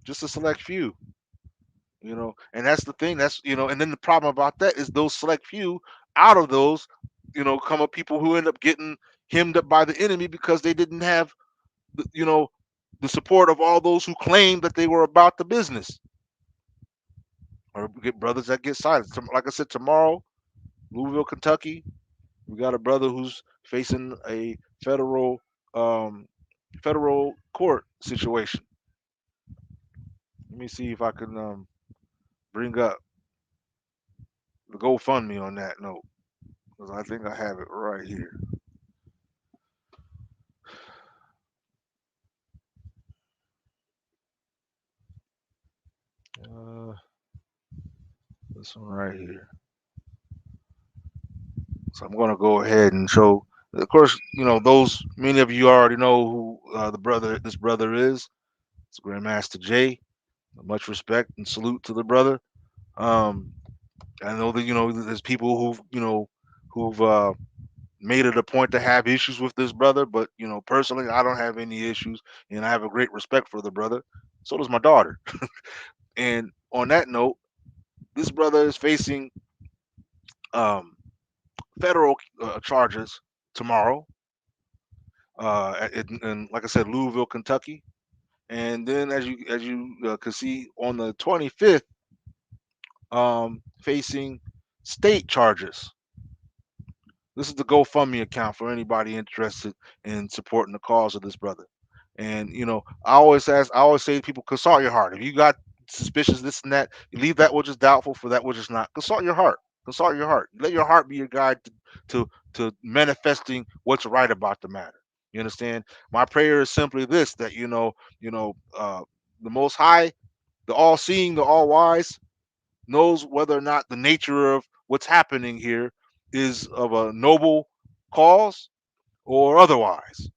Just a select few. And that's the thing. And then the problem about that is those select few, out of those, come up people who end up getting hemmed up by the enemy because they didn't have, the, you know, the support of all those who claimed that they were about the business, or get brothers that get silent. Like I said, tomorrow, Louisville, Kentucky, we got a brother who's facing a um, federal court situation. Let me see if I can bring up the GoFundMe on that note, because I think I have it right here. Uh, this one right here. So I'm going to go ahead and show. Of course, those many of you already know who this brother is. It's Grandmaster Jay. Much respect and salute to the brother. Um, I know that there's people who've made it a point to have issues with this brother, but personally, I don't have any issues, and I have a great respect for the brother. So does my daughter. And on that note, this brother is facing um, federal charges tomorrow, in, like I said, Louisville, Kentucky. And then, as you can see, on the 25th, facing state charges. This is the GoFundMe account for anybody interested in supporting the cause of this brother. And I always say to people, consult your heart. If you got suspicions, this and that, you leave that which is doubtful for that which is not. Consult your heart. Consult your heart. Let your heart be your guide to manifesting what's right about the matter. You understand? My prayer is simply this: that the Most High, the All-Seeing, the All-Wise, knows whether or not the nature of what's happening here is of a noble cause or otherwise.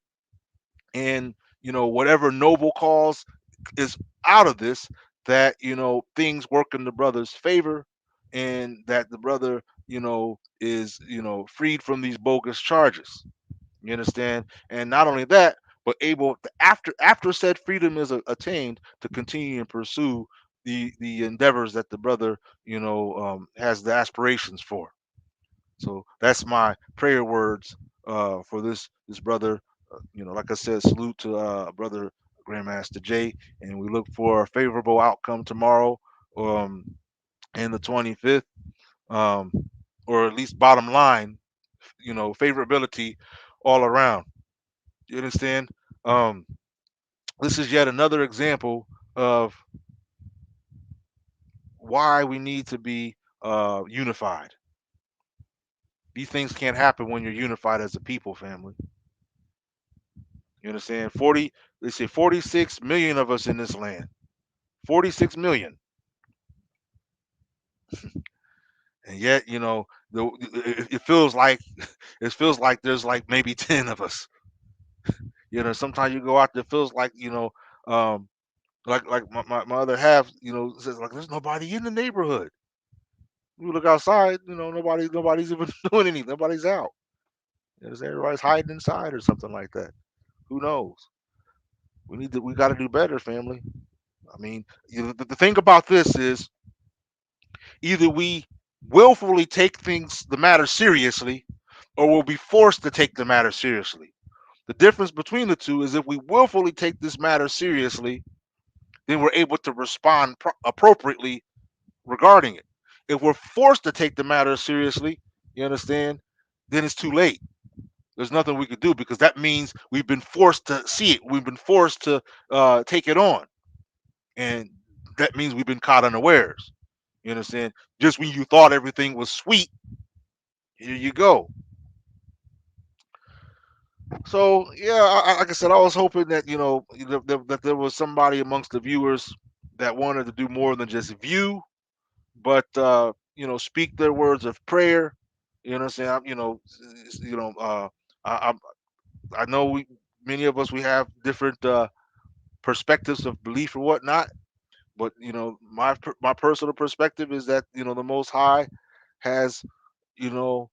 And whatever noble cause is out of this, that things work in the brother's favor, and that the brother is freed from these bogus charges. You understand? And not only that, but able to, after said freedom is attained, to continue and pursue the endeavors that the brother has the aspirations for. So that's my prayer words for this brother. Like I said, salute to brother Grandmaster Jay, and we look for a favorable outcome tomorrow, um, and the 25th, um, or at least bottom line, favorability all around. You understand? Um, this is yet another example of why we need to be unified. These things can't happen when you're unified as a people, family. You understand? They say 46 million of us in this land. 46 million. And yet, it feels like there's like maybe 10 of us. Sometimes you go out there, feels like, um, like my other half, says like there's nobody in the neighborhood. You look outside, nobody's even doing anything. Nobody's out. Everybody's hiding inside or something like that. Who knows? We got to do better, family. I mean, the thing about this is either we willfully take the matter seriously, or we'll be forced to take the matter seriously. The difference between the two is if we willfully take this matter seriously, then we're able to respond appropriately regarding it. If we're forced to take the matter seriously, you understand, then it's too late. There's nothing we could do because that means we've been forced to see it. We've been forced to take it on, and that means we've been caught unawares. You understand? Just when you thought everything was sweet, here you go. So yeah, like I said, I was hoping that that there was somebody amongst the viewers that wanted to do more than just view, but speak their words of prayer. You know what I'm saying? I, I I know many of us, we have different perspectives of belief or whatnot, but my personal perspective is that the Most High has you know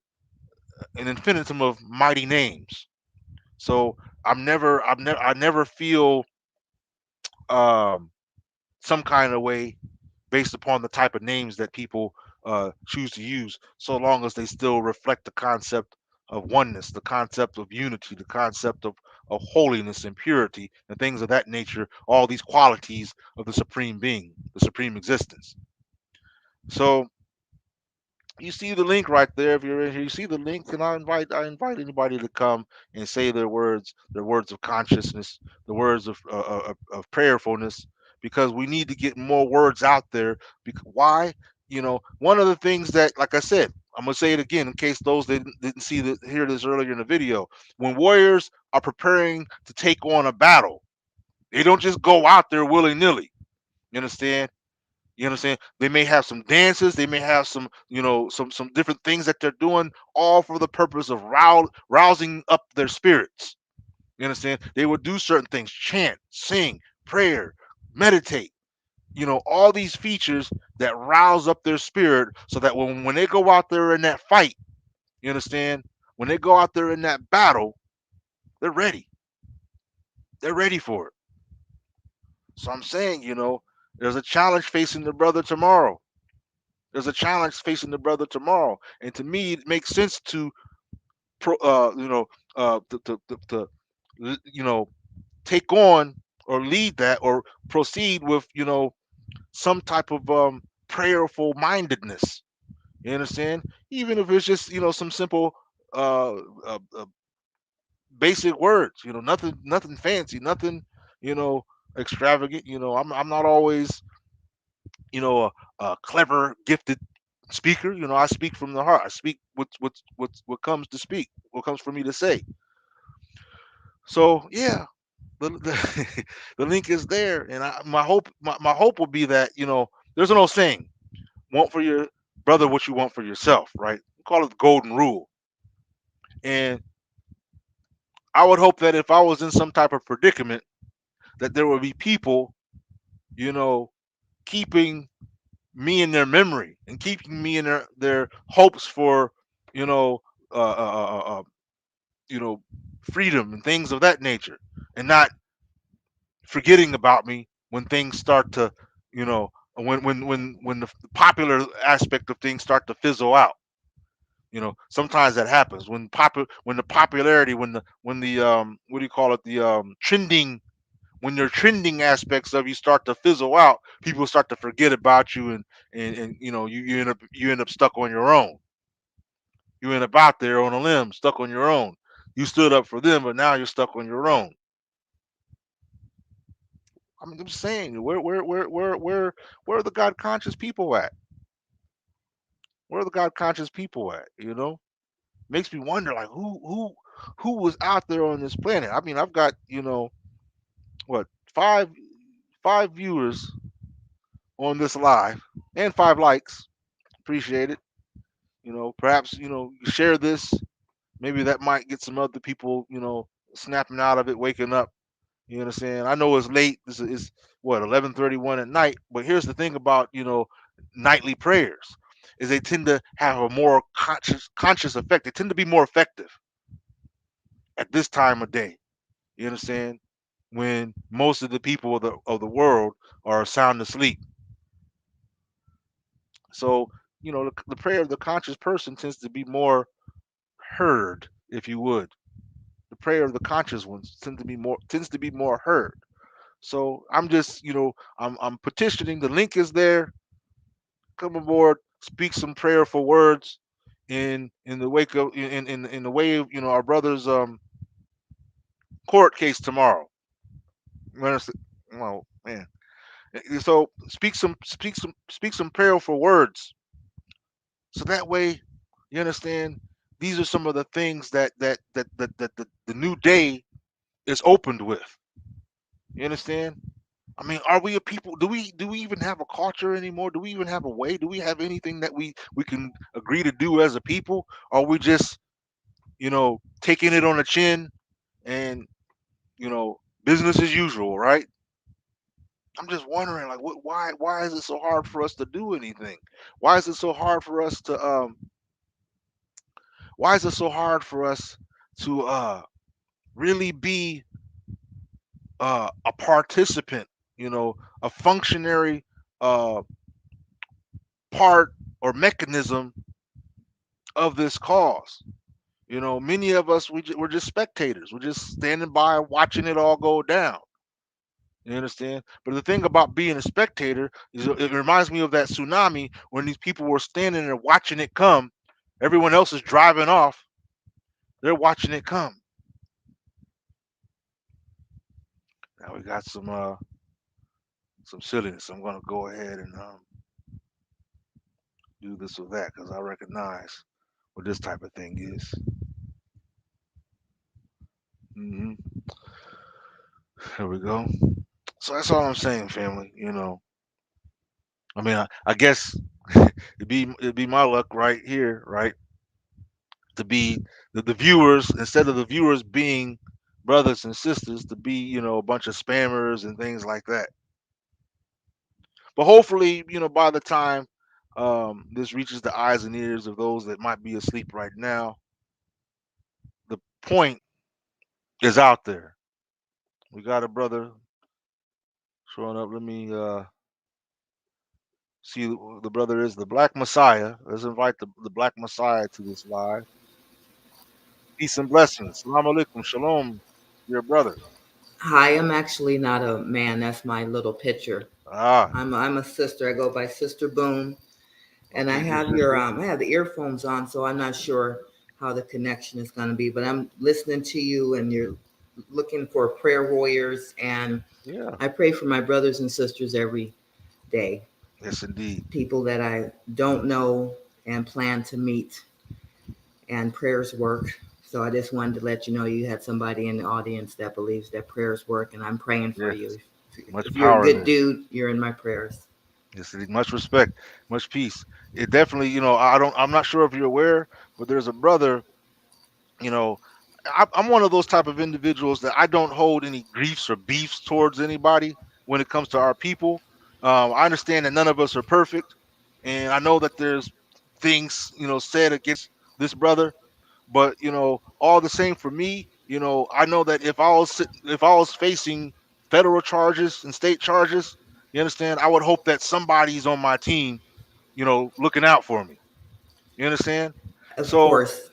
an infinitum of mighty names. So I never feel um, some kind of way based upon the type of names that people choose to use, so long as they still reflect the concept of oneness, the concept of unity, the concept of holiness and purity, and things of that nature, all these qualities of the supreme being, the supreme existence. So you see the link right there. If you're in here, you see the link, and I invite anybody to come and say their words of consciousness, the words of prayerfulness, because we need to get more words out there. Because why? One of the things that, like I said, I'm gonna say it again in case those that didn't hear this earlier in the video. When warriors are preparing to take on a battle, they don't just go out there willy nilly. You understand? You understand? They may have some dances, they may have some different things that they're doing, all for the purpose of rousing up their spirits. You understand? They would do certain things, chant, sing, prayer, meditate. All these features that rouse up their spirit, so that when they go out there in that fight, you understand? When they go out there in that battle, they're ready. They're ready for it. So I'm saying, there's a challenge facing the brother tomorrow. There's a challenge facing the brother tomorrow, and to me, it makes sense to, pro, you know, to take on or lead that or proceed with some type of prayerful mindedness. You understand? Even if it's just some simple uh, basic words. Nothing fancy, nothing you know extravagant. I'm not always a clever, gifted speaker. I speak from the heart. I speak what comes to speak, what comes for me to say. So yeah, the, the link is there, and my hope will be that there's an old saying: "Want for your brother what you want for yourself." Right? We call it the golden rule. And I would hope that if I was in some type of predicament, that there would be people, you know, keeping me in their memory and keeping me in their hopes for, you know, uh, uh, uh, uh, you know, freedom and things of that nature, and not forgetting about me when things start to, when the popular aspect of things start to fizzle out. Sometimes that happens when the popularity, when the what do you call it, the trending, when your trending aspects of you start to fizzle out, people start to forget about you, and you end up stuck on your own. You end up out there on a limb, stuck on your own. You stood up for them, but now you're stuck on your own. I mean, I'm saying, where are the God conscious people at? Where are the God conscious people at? Makes me wonder, like, who was out there on this planet. I mean, I've got what, five viewers on this live, and 5 likes. Appreciate it. Perhaps share this. Maybe that might get some other people snapping out of it, waking up. You understand? I know it's late. This is what 11:31 at night. But here's the thing about nightly prayers is they tend to have a more conscious effect. They tend to be more effective at this time of day. You understand? When most of the people of the world are sound asleep. So the prayer of the conscious person tends to be more heard, if you would. The prayer of the conscious ones tends to be more heard. So I'm just, I'm petitioning. The link is there. Come aboard, speak some prayerful words in the wake of in the way of our brother's court case tomorrow. You understand? Oh man. So speak some prayerful words. So that way, you understand. These are some of the things that the new day is opened with. You understand? I mean, are we a people? Do we even have a culture anymore? Do we even have a way? Do we have anything that we can agree to do as a people? Or are we just taking it on the chin and business as usual, right? I'm just wondering, like, why is it so hard for us to do anything? Why is it so hard for us to why is it so hard for us to really be a participant, a functionary uh part or mechanism of this cause? Many of us we're just spectators. We're just standing by watching it all go down. You understand? But the thing about being a spectator is it reminds me of that tsunami when these people were standing there watching it come. Everyone else is driving off. They're watching it come. Now we got some silliness. I'm gonna go ahead and do this or that because I recognize what this type of thing is. hmm Here we go. So that's all I'm saying, family. I mean, I guess it'd be my luck right here, right, to be the viewers instead of the viewers being brothers and sisters, to be a bunch of spammers and things like that. But hopefully, by the time this reaches the eyes and ears of those that might be asleep right now, the point is out there. We got a brother showing up. Let me see who the brother is. The Black Messiah. Let's invite the Black Messiah to this live. Peace and blessings. Salam alaikum. Shalom, dear brother. Hi, I'm actually not a man. That's my little picture. Ah, I'm a sister. I go by Sister Boom, and I okay, dear have your sister. I have the earphones on, so I'm not sure how the connection is going to be. But I'm listening to you, and you're looking for prayer warriors, and Yeah. I pray for my brothers and sisters every day. Yes, indeed. People that I don't know and plan to meet, and prayers work. So I just wanted to let you know you had somebody in the audience that believes that prayers work, and I'm praying for Yes. you. Much If you're a power good there. dude, you're in my prayers. Yes, indeed. Much respect. Much peace. It definitely, I'm not sure if you're aware, but there's a brother, you know, I'm one of those type of individuals that I don't hold any griefs or beefs towards anybody when it comes to our people. I understand that none of us are perfect, and I know that there's things, said against this brother. But all the same for me, I know that if I was facing federal charges and state charges, you understand, I would hope that somebody's on my team, looking out for me. You understand? Of So, course.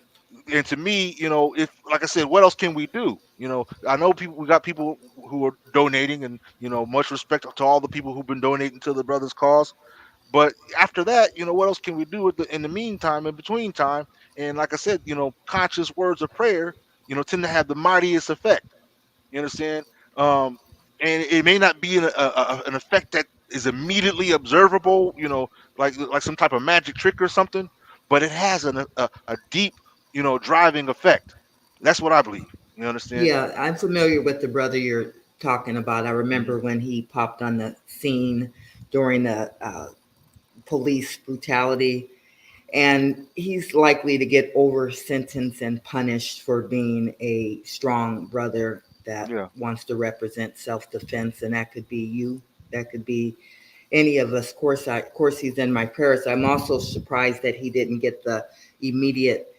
and to me, if like I said, what else can we do? I know we got people who are donating, and much respect to all the people who've been donating to the brothers' cause. But after that, what else can we do in the meantime, in between time? And like I said, conscious words of prayer, tend to have the mightiest effect. You understand? Um, and it may not be an effect that is immediately observable, like some type of magic trick or something, but it has a deep, driving effect. That's what I believe. You understand? Yeah, I'm familiar with the brother you're talking about. I hmm remember when he popped on the scene during the police brutality, and he's likely to get over sentenced and punished for being a strong brother that Yeah. wants to represent self-defense, and that could be you, that could be any of us. Of course, he's in my prayers. I'm also surprised that he didn't get the immediate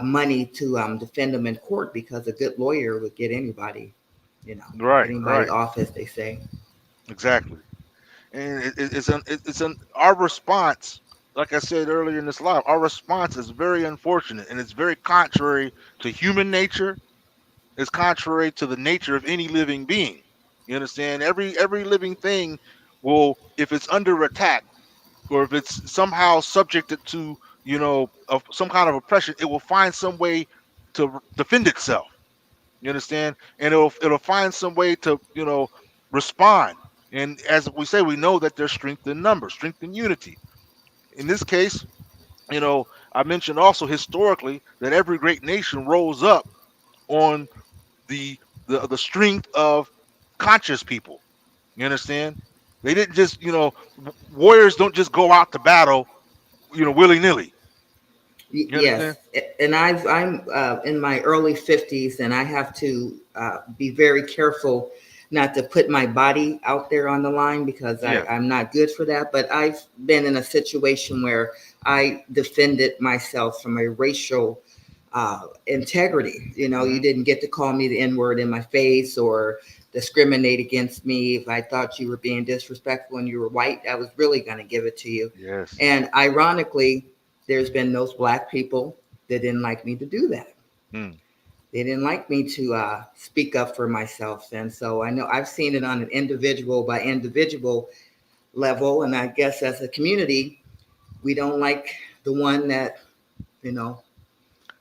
money to defend him in court, because a good lawyer would get anybody, get Right. anybody Right. off, as they say. Exactly. And it's an our response. Like I said earlier in this live, our response is very unfortunate, and it's very contrary to human nature. It's contrary to the nature of any living being. You understand? Every living thing will, if it's under attack, or if it's somehow subjected to, of some kind of oppression, it will find some way to defend itself. You understand? And it'll find some way to, respond. And as we say, we know that there's strength in numbers, strength in unity. In this case, I mentioned also historically that every great nation rose up on the the strength of conscious people. You understand? They didn't just, warriors don't just go out to battle, willy nilly. You understand? Yes, and I'm in my early 50s, and I have to be very careful not to put my body out there on the line, because Yeah. I'm not good for that. But I've been in a situation where I defended myself from a racial integrity. You Hmm. didn't get to call me the N word in my face or discriminate against me. If I thought you were being disrespectful and you were white, I was really going to give it to you. Yes. And ironically, there's been those black people that didn't like me to do that. Mm. They didn't like me to speak up for myself. And so I know I've seen it on an individual by individual level. And I guess as a community, we don't like the one that, you know,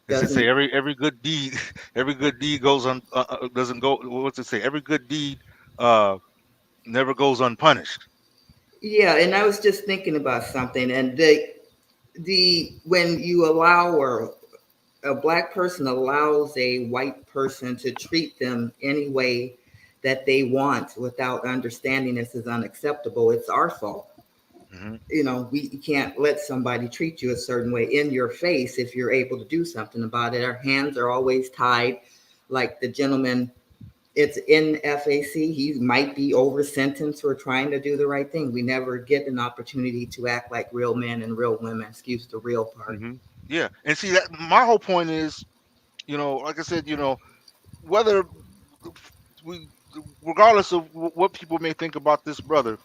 As they say, doesn't. every good deed, every good deed goes on, doesn't go. What's it say? Every good deed uh, never goes unpunished. Yeah. And I was just thinking about something. And when you allow, or a black person allows a white person to treat them any way that they want without understanding this is unacceptable, it's our fault. Hmm. We can't let somebody treat you a certain way in your face if you're able to do something about it. Our hands are always tied, like the gentleman. It's in FAC. He might be over sentenced for trying to do the right thing. We never get an opportunity to act like real men and real women. Excuse the real part. Hmm. Yeah, and see that my whole point is, like I said, whether we, regardless of what people may think about this brother,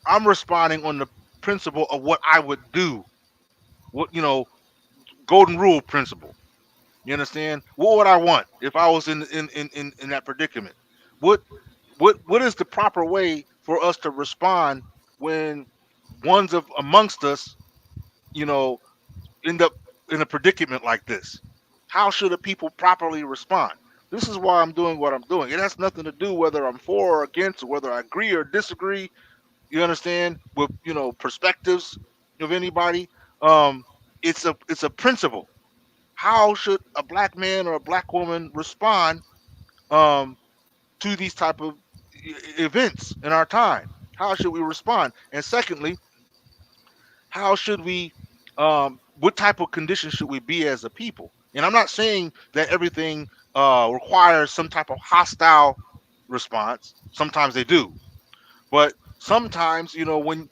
I'm responding on the principle of what I would do. What golden rule principle. You understand? What would I want if I was in that predicament? What what is the proper way for us to respond when ones of amongst us, you know, end up in a predicament like this? How should a people properly respond? This is why I'm doing what I'm doing. It has nothing to do whether I'm for or against, or whether I agree or disagree. You understand? With perspectives of anybody. Um, it's a principle. How should a black man or a black woman respond um, to these type of events in our time? How should we respond? And secondly, how should we? What type of conditions should we be as a people? And I'm not saying that everything requires some type of hostile response. Sometimes they do, but sometimes, when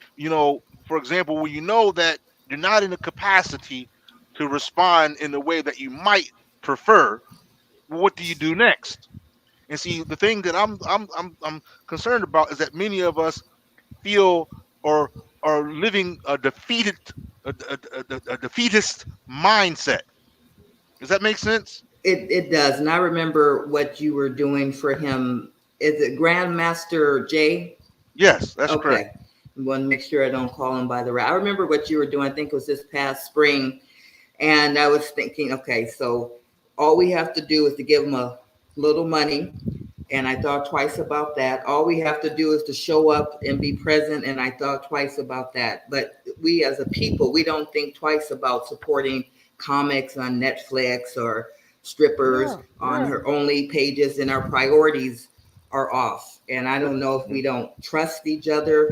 for example, when you know that you're not in a capacity to respond in the way that you might prefer, well, what do you do next? And see, the thing that I'm concerned about is that many of us feel or are living a defeatist mindset. Does that make sense? It does. And I remember what you were doing for him. Is it Grandmaster J? Yes, that's correct. Okay. I want to make sure I don't call him by the right. I remember what you were doing. I think it was this past spring. And I was thinking, okay, so all we have to do is to give him a little money. And I thought twice about that. All we have to do is to show up and be present. And I thought twice about that. But we as a people, we don't think twice about supporting comics on Netflix or strippers Yeah, on yeah. her only pages, and our priorities are off. And I don't know if we Mhm. don't trust each other,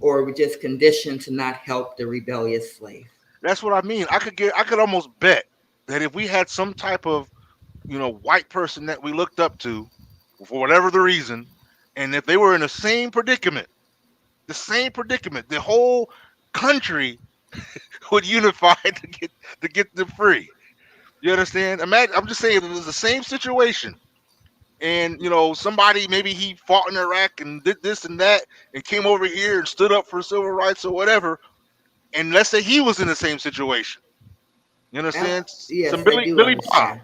or we're just conditioned to not help the rebellious slave. That's what I mean. I could almost bet that if we had some type of, white person that we looked up to for whatever the reason, and if they were in the same predicament, the whole country would unify to get them free. You understand? Imagine, I'm just saying, it was the same situation, and somebody, maybe he fought in Iraq and did this and that, and came over here and stood up for civil rights or whatever, and let's say he was in the same situation. You understand? Some Yes, I do Billy Bob. understand.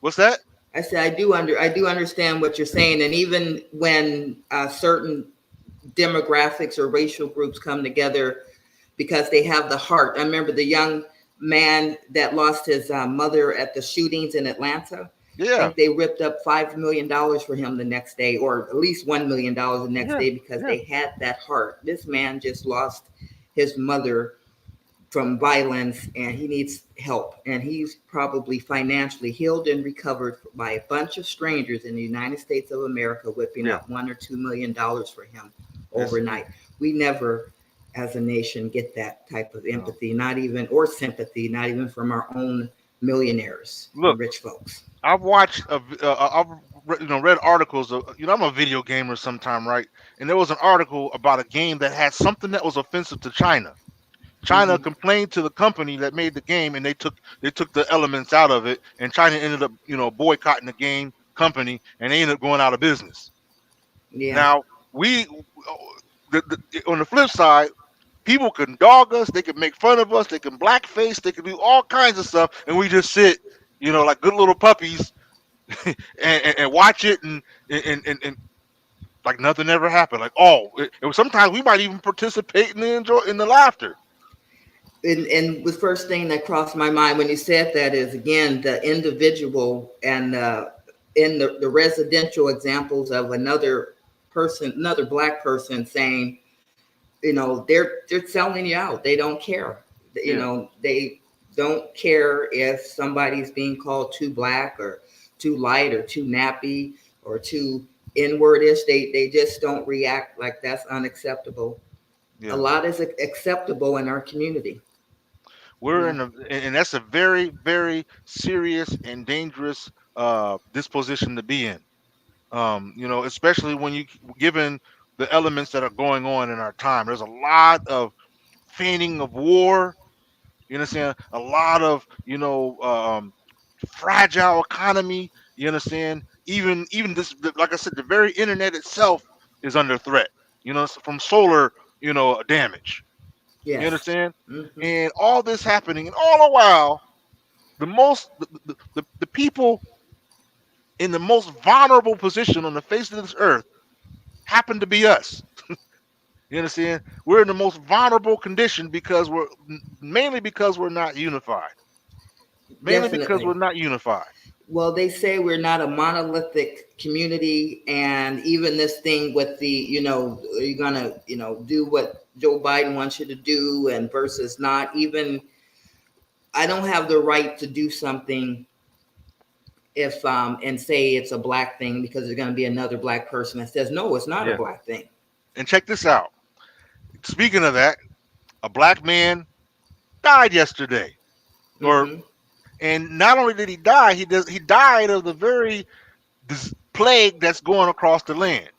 What's that? I say I do understand what you're saying, and even when certain demographics or racial groups come together because they have the heart. I remember the young man that lost his mother at the shootings in Atlanta. I Yeah, think they ripped up $5 million for him the next day, or at least $1 million the next yeah, day, because yeah. they had that heart. This man just lost his mother from violence, and he needs help, and he's probably financially healed and recovered by a bunch of strangers in the United States of America whipping Yeah. up $1 or $2 million for him Yes, indeed. overnight. We never, as a nation, get that type of No. empathy, not even, or sympathy, not even from our own millionaires and Look, rich folks. I've watched, I've read articles. I'm a video gamer sometime, right? And there was an article about a game that had something that was offensive to China. China Hmm. complained to the company that made the game, and they took the elements out of it, and China ended up, boycotting the game company, and they ended up going out of business. Yeah, Now, we, on the flip side, people can dog us, they can make fun of us, they can blackface, they can do all kinds of stuff, and we just sit, like good little puppies, and watch it, and like nothing ever happened. Like, sometimes we might even participate in the laughter. and the first thing that crossed my mind when you said that is, again, the individual, and in the residential examples of another person, another black person saying, they're selling you out. They don't care. Yeah, They don't care if somebody's being called too black or too light or too nappy or too inwardish. They just don't react like that's unacceptable. A yeah. lot is acceptable in our community. We're Yeah. in a, and that's a very, very serious and dangerous disposition to be in. Especially when given the elements that are going on in our time. There's a lot of feigning of war. You understand? A lot of fragile economy. You understand? Even this, like I said, the very internet itself is under threat. From solar, damage. You Yes. understand? Hmm. And all this happening, and all the while, the people in the most vulnerable position on the face of this earth happen to be us. You understand? We're in the most vulnerable condition because we're not unified. Mainly because we're Definitely. not unified. Well, they say we're not a monolithic community, and even this thing with the, you're gonna, do what Joe Biden wants you to do, and versus not. Even I don't have the right to do something if and say it's a black thing, because there's gonna be another black person that says no, it's not a Yeah. black thing. And check this out. Speaking of that, a black man died yesterday. Or Hmm. and not only did he die, he died of the very this plague that's going across the land.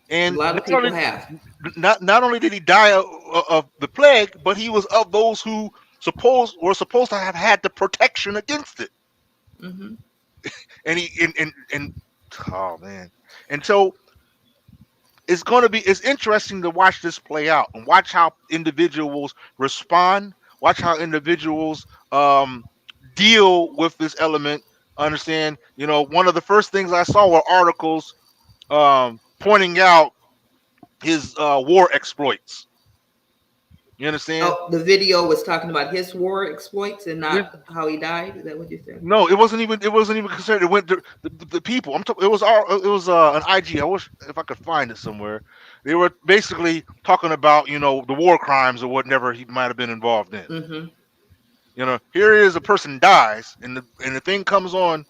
A And lot of people have. not only did he die of the plague, but he was of those who were supposed to have had the protection against it. Hmm. And he and oh man. And so it's interesting to watch this play out and watch how individuals respond, watch how individuals deal with this element. Understand, one of the first things I saw were articles pointing out his war exploits. You understand? Oh, the video was talking about his war exploits and His, not how he died. Is that what you said? no, it wasn't even considered. It went to the people. It was an IG. I wish if I could find it somewhere. They were basically talking about the war crimes or whatever he might have been involved in. Hmm. Here is a person dies, and the thing comes on.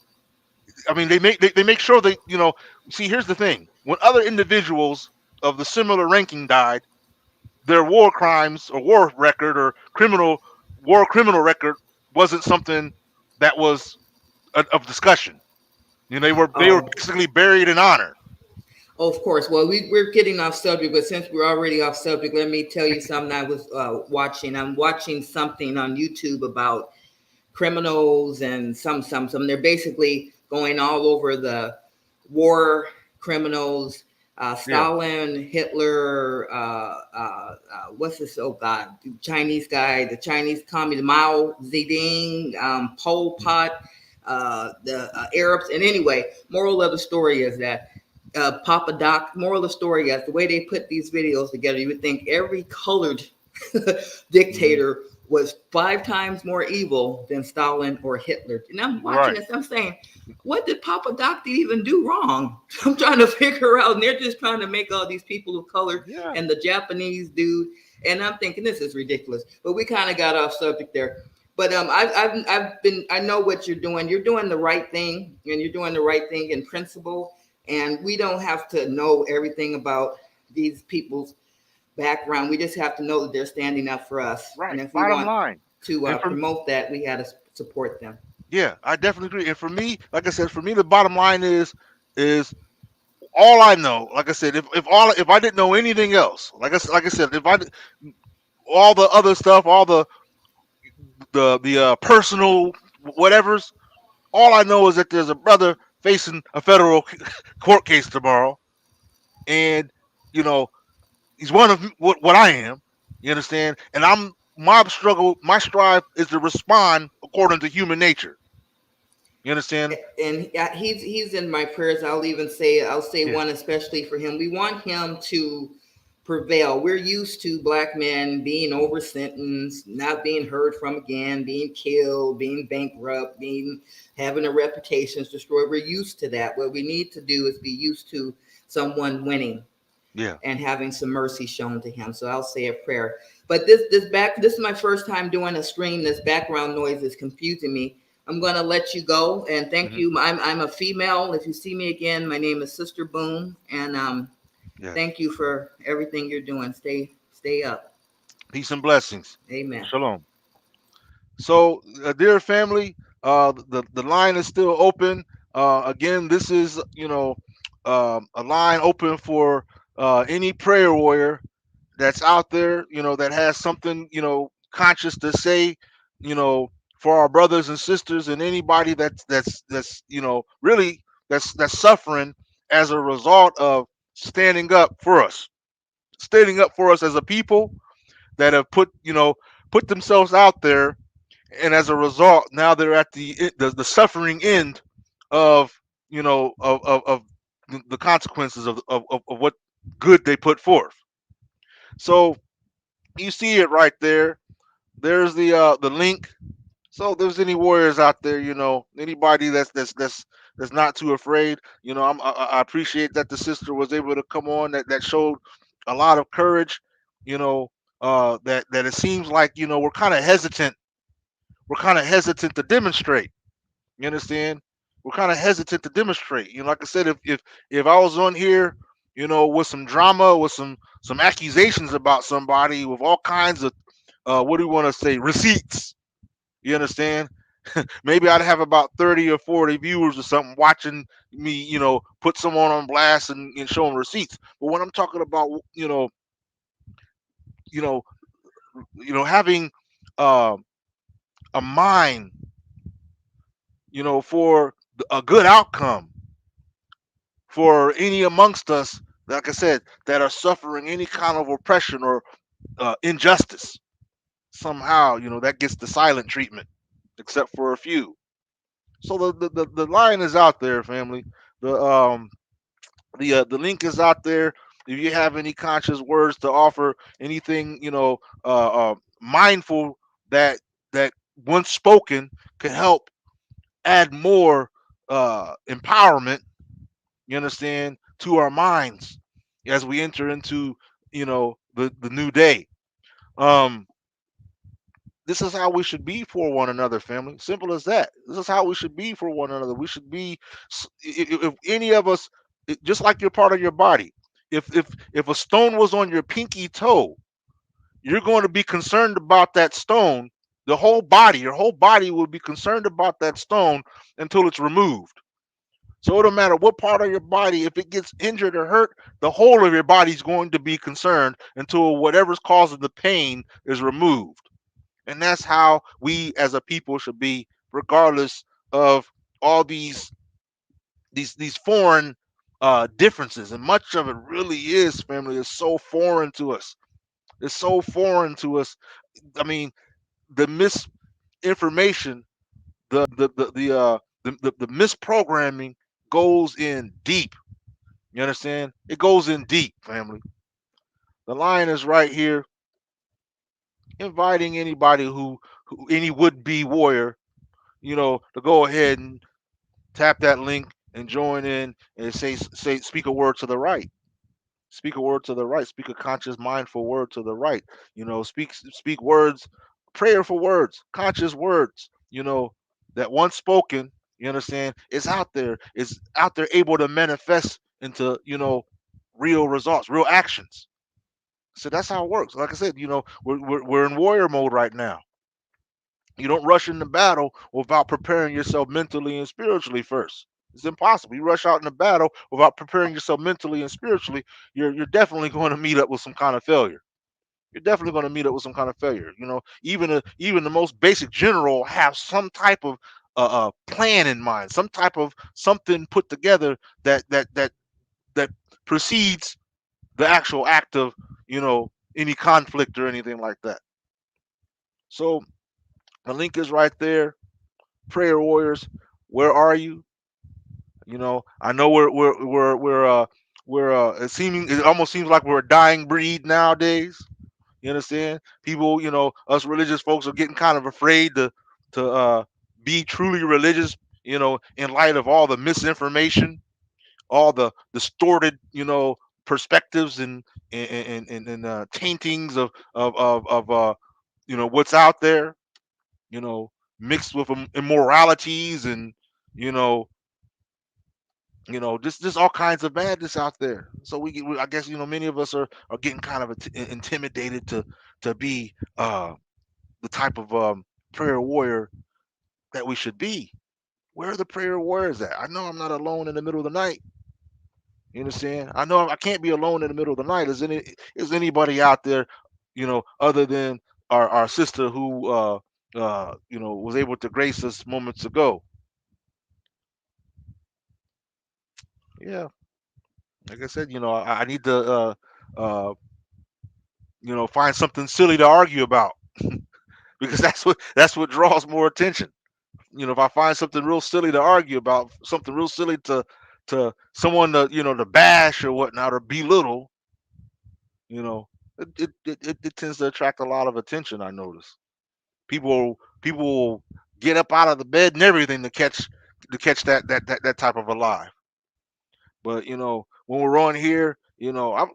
I mean, they make sure they see. Here's the thing: when other individuals of the similar ranking died, their war crimes or war record or criminal war criminal record wasn't something that was of discussion. You know, they were Oh, basically buried in honor. of course. Well, we're getting off subject, but since we're already off subject, let me tell you something I was watching. I'm watching something on YouTube about criminals and some. They're basically going all over the war criminals. Yeah, Stalin, Hitler, what's this? Oh God, Chinese guy, the Chinese communist, Mao Zedong, Pol Pot, the Arabs. And anyway, moral of the story is that Papa Doc. Moral of the story is the way they put these videos together. You would think every colored hmm, dictator was 5 times more evil than Stalin or Hitler. And I'm watching right. this, I'm saying, what did Papa Doc even do wrong? I'm trying to figure out, and they're just trying to make all these people of color Yeah, and the Japanese dude. And I'm thinking this is ridiculous. But we kind of got off subject there. But I know what you're doing. You're doing the right thing, and you're doing the right thing in principle. And we don't have to know everything about these people's background. We just have to know that they're standing up for us. And right. if we Bottom want line, to and for promote that, we got to support them. yeah, I definitely agree. And for me, like I said, for me, the bottom line is all I know. Like I said, if I didn't know anything else, like I said, all the other stuff, all the personal whatever's, all I know is that there's a brother facing a federal court case tomorrow, and you know he's one of what I am. You understand? And my strive is to respond according to human nature. You understand? And he's in my prayers. I'll say Yeah. one especially for him. We want him to prevail. We're used to black men being over sentenced, not being heard from again, being killed, being bankrupt, being having their reputations destroyed. We're used to that. What we need to do is be used to someone winning Yeah. and having some mercy shown to him. So I'll say a prayer. But this is my first time doing a stream. This background noise is confusing me. I'm gonna let you go and thank Hmm. you. I'm a female. If you see me again, my name is Sister Boom, and Yes. thank you for everything you're doing. Stay up. Peace and blessings. Amen. Shalom. So, dear family, the line is still open. Again, this is a line open for any prayer warrior that's out there, that has something, conscious to say, you know, for our brothers and sisters, and anybody that's really that's suffering as a result of standing up for us as a people that have put themselves out there, and as a result, now they're at the suffering end of of the consequences of what good they put forth. So you see it right there. There's the link. So if there's any warriors out there, anybody that's not too afraid, I appreciate that the sister was able to come on, that showed a lot of courage, you know, that it seems like, we're kind of hesitant to demonstrate. You understand? We're kind of hesitant to demonstrate. Like I said, if I was on here, with some drama, with some accusations about somebody, with all kinds of what do you want to say, receipts. You understand? Maybe I'd have about 30 or 40 viewers or something watching me, put someone on blast and show them receipts. But when I'm talking about, you know, having uh, a mind, for a good outcome for any amongst us, like I said, that are suffering any kind of oppression or injustice, somehow, that gets the silent treatment, except for a few. So the line is out there, family. The link is out there. If you have any conscious words to offer, anything mindful that once spoken could help add more empowerment. You understand, to our minds as we enter into the new day. Um, this is how we should be for one another, family. Simple as that. This is how we should be for one another. We should be, if any of us, just like you're part of your body. If a stone was on your pinky toe, you're going to be concerned about that stone The whole body, your whole body will be concerned about that stone until it's removed. So it don't matter what part of your body, if it gets injured or hurt, the whole of your body is going to be concerned until whatever's causing the pain is removed. And that's how we as a people should be, regardless of all these foreign differences. And much of it really is, family, is so foreign to us. It's so foreign to us. I mean, the misinformation, the misprogramming goes in deep. You understand? It goes in deep, family. The line is right here, inviting anybody who any would be warrior, to go ahead and tap that link and join in and speak a word to the right. Speak a word to the right. Speak a conscious, mindful word to the right. Speak words, prayerful words, conscious words. That once spoken, you understand, is out there, able to manifest into real results, real actions. So that's how it works. Like I said, we're in warrior mode right now. You don't rush into battle without preparing yourself mentally and spiritually first. It's impossible. You rush out in a battle without preparing yourself mentally and spiritually, you're definitely going to meet up with some kind of failure. You're definitely going to meet up with some kind of failure. Even the most basic general have some type of plan in mind, some type of something put together that precedes the actual act of any conflict or anything like that. So the link is right there. Prayer warriors, where are you? I know it almost seems like we're a dying breed nowadays. You understand? People, us religious folks are getting kind of afraid to be truly religious, in light of all the misinformation, all the distorted, perspectives and taintings of what's out there, you know, mixed with immoralities and you know just all kinds of madness out there. So I guess many of us are getting kind of intimidated to be the type of prayer warrior that we should be. Where are the prayer warriors at? I know I'm not alone in the middle of the night. You understand? I know I can't be alone in the middle of the night. Is anybody out there, other than our sister who was able to grace us moments ago? Yeah, like I said, I need to uh, find something silly to argue about because that's what draws more attention. If I find something real silly to argue about, something real silly to someone to bash or whatnot or belittle, you know, it tends to attract a lot of attention. I notice people will get up out of the bed and everything to catch that type of a lie. But when we're on here, I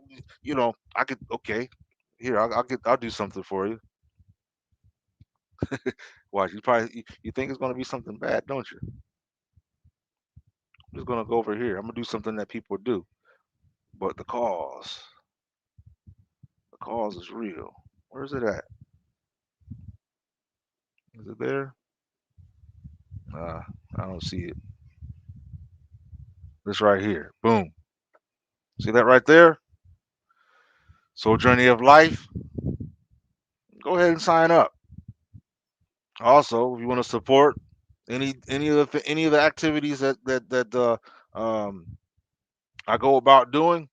could okay. Here, I'll do something for you. Watch, you think it's gonna be something bad, don't you? I'm just gonna go over here. I'm gonna do something that people do, but the cause is real. Where's it at? Is it there? Uh, I don't see it. This right here. Boom. See that right there? Soul Journey of Life. Go ahead and sign up. Also, if you want to support any of the activities that um, I go about doing,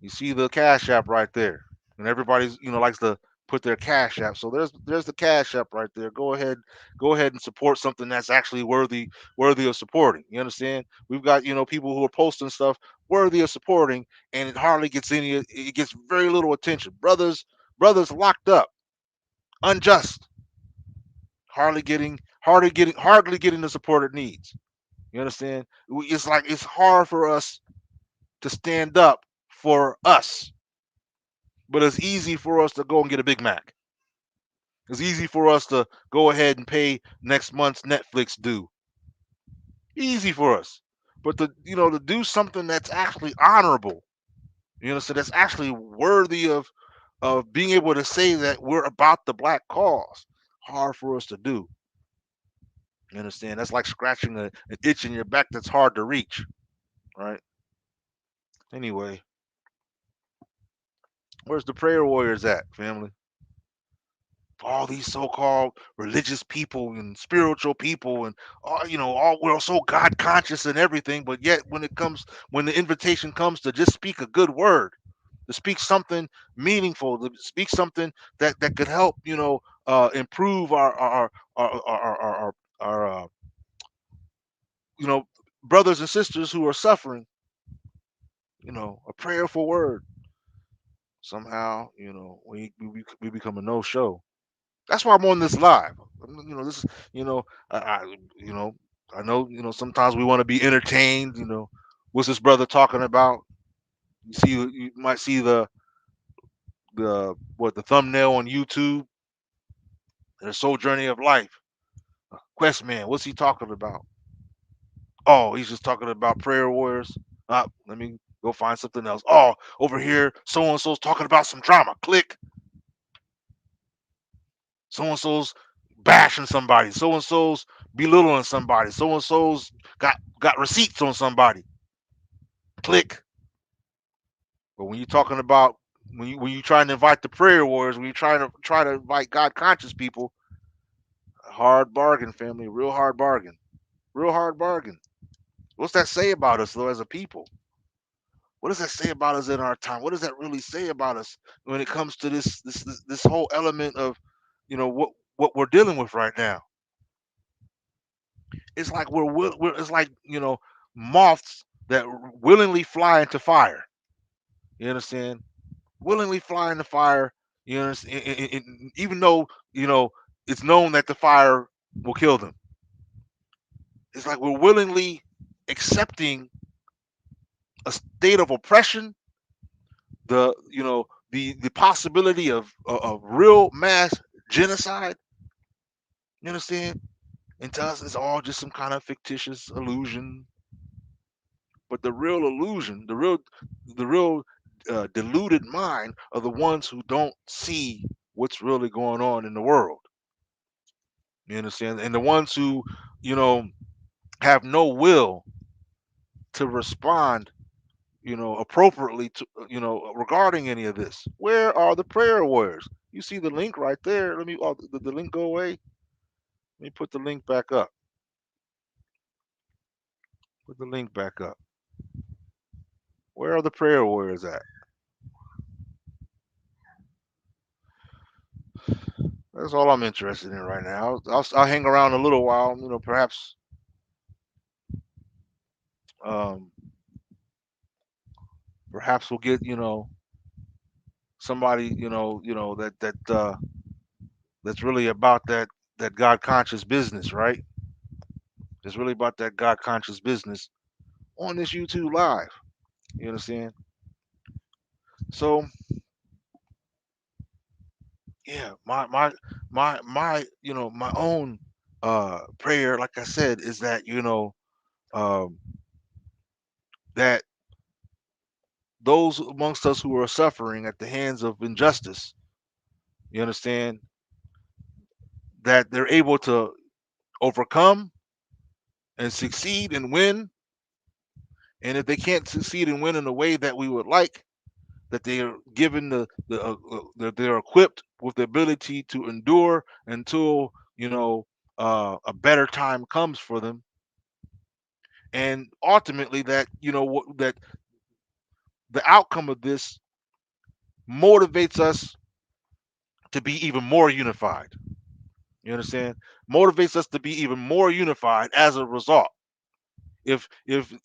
you see the Cash App right there, and everybody's likes to put their Cash App. So there's the Cash App right there. Go ahead and support something that's actually worthy of supporting. You understand? We've got people who are posting stuff worthy of supporting, and it hardly gets any. It gets very little attention. Brothers locked up, unjust, hardly getting the support it needs. You understand? It's like it's hard for us to stand up for us, but it's easy for us to go and get a Big Mac. It's easy for us to go ahead and pay next month's Netflix due. Easy for us. But to do something that's actually honorable, so that's actually worthy of being able to say that we're about the black cause. Hard for us to do. You understand? That's like scratching an itch in your back that's hard to reach, right? Anyway, where's the prayer warriors at, family? All these so-called religious people and spiritual people and all, all we're so God conscious and everything, but yet when the invitation comes to just speak a good word, to speak something meaningful, to speak something that could help, improve our you know brothers and sisters who are suffering, a prayerful word, somehow, we become a no-show. That's why I'm on this live. This is, I you know, I know, sometimes we want to be entertained. What's this brother talking about? You might see the thumbnail on YouTube. The Soul Journey of Life. Quest Man, what's he talking about? Oh, he's just talking about prayer warriors. Let me go find something else. Oh, over here, so and so's talking about some drama. Click. So and so's bashing somebody. So and so's belittling somebody. So and so's got receipts on somebody. Click. But when you're talking about when you trying to invite the prayer warriors, when you try to invite God conscious people, hard bargain, family, real hard bargain, real hard bargain. What's that say about us though as a people? What does that say about us in our time? What does that really say about us when it comes to this whole element of, what we're dealing with right now? It's like it's like, moths that willingly fly into fire. You understand? Willingly fly into fire. You understand? Even though, it's known that the fire will kill them. It's like we're willingly accepting a state of oppression, the possibility of real mass genocide. You understand? And to us, it's all just some kind of fictitious illusion. But the real illusion, the real deluded mind are the ones who don't see what's really going on in the world. You understand? And the ones who, you know, have no will to respond, appropriately to, regarding any of this. Where are the prayer warriors? You see the link right there. Let me, did the link go away? Let me put the link back up. Put the link back up. Where are the prayer warriors at? That's all I'm interested in right now. I'll hang around a little while. Perhaps, um, perhaps we'll get, somebody, that's really about that God conscious business, right? It's really about that God conscious business on this YouTube live. You understand? So yeah, my own prayer, like I said, is that, um, that those amongst us who are suffering at the hands of injustice, you understand, that they're able to overcome and succeed and win. And if they can't succeed and win in the way that we would like, that they are given that they're equipped with the ability to endure until, a better time comes for them, and ultimately that, that the outcome of this motivates us to be even more unified. You understand? Motivates us to be even more unified as a result. If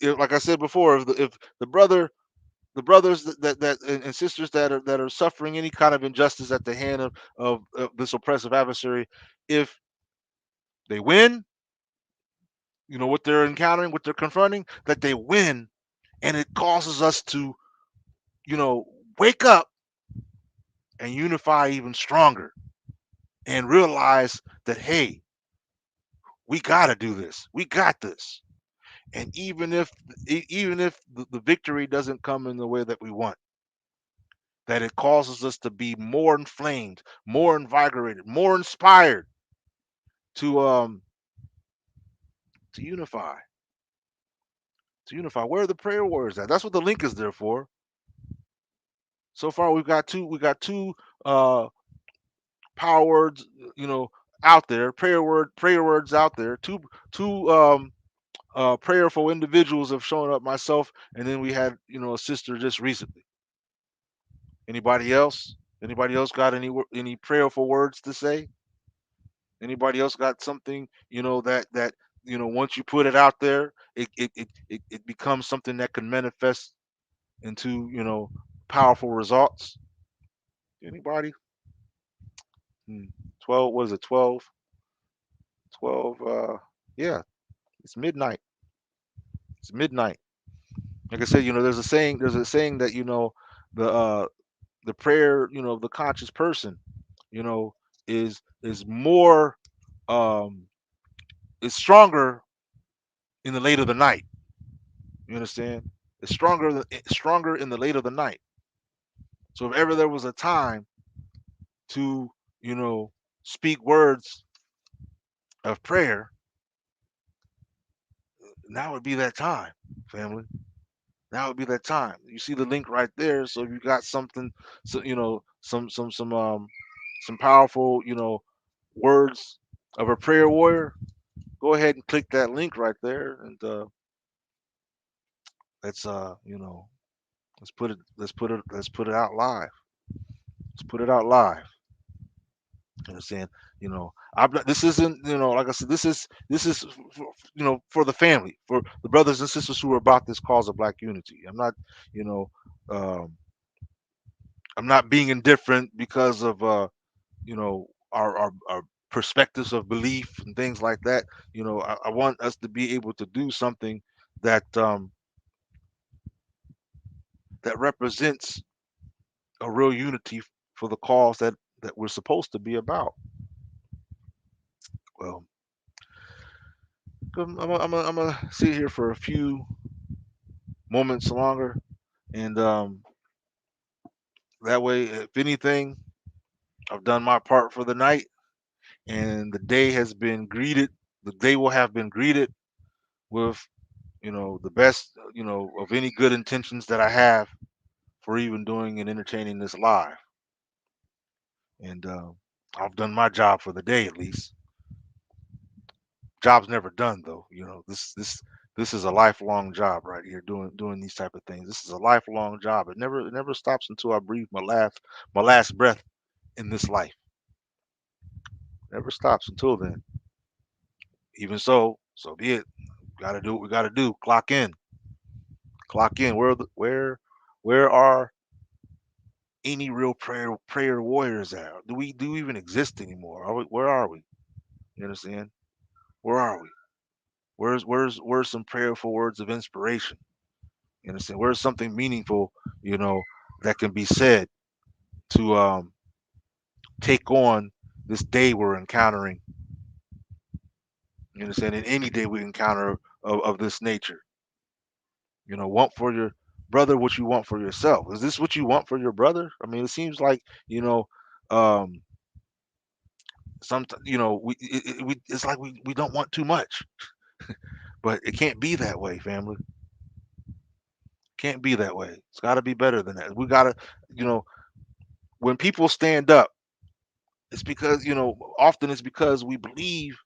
like I said before, if the brothers that and sisters that are suffering any kind of injustice at the hand of this oppressive adversary, if they win, what they're encountering, what they're confronting, that they win, and it causes us to, you know, wake up and unify even stronger and realize that, hey, we got to do this. We got this. And even if the victory doesn't come in the way that we want, that it causes us to be more inflamed, more invigorated, more inspired. to to unify, to unify. Where are the prayer warriors at? That's what the link is there for. So far, we got two uh, power words, out there. Prayer words out there. Two prayerful individuals have shown up. Myself, and then we had a sister just recently. Anybody else? Anybody else got any prayerful words to say? Anybody else got something that once you put it out there, it becomes something that can manifest into powerful results. Anybody? Hmm. 12, what is it? 12, 12. Yeah, it's midnight. It's midnight. Like I said, there's a saying that the the prayer, of the conscious person, you know is more, um is stronger in the late of the night. You understand? It's stronger in the late of the night. So if ever there was a time to, you know, speak words of prayer, now would be that time, family. Now would be that time. You see the link right there. So if you got something, so some powerful, words of a prayer warrior, go ahead and click that link right there, and let's let's put it out live. Let's put it out live. You know what I'm saying? This isn't, like I said, this is for the family, for the brothers and sisters who are about this cause of Black unity. You know, um, I'm not being indifferent because of our perspectives of belief and things like that. I want us to be able to do something that that represents a real unity for the cause that we're supposed to be about. Well, I'm gonna sit here for a few moments longer, and that way, if anything, I've done my part for the night, and the day has been greeted. The day will have been greeted with the best of any good intentions that I have for even doing and entertaining this live. And I've done my job for the day, at least. Job's never done, though. This is a lifelong job right here, doing these type of things. This is a lifelong job. It never stops until I breathe my last breath in this life. Never stops until then. Even so be it. Gotta do what we gotta do. Clock in. Clock in. Where are any real prayer warriors at? Do we even exist anymore? Where are we? You understand? Where are we? Where's some prayerful words of inspiration? You understand? Where's something meaningful, you know, that can be said to take on this day we're encountering? You understand? In any day we encounter of this nature. Want for your brother what you want for yourself. Is this what you want for your brother? I mean, it seems like, um, sometimes, it's like we don't want too much, but it can't be that way, family. Can't be that way. It's got to be better than that. We got to, you know, when people stand up, it's because, often it's because we believe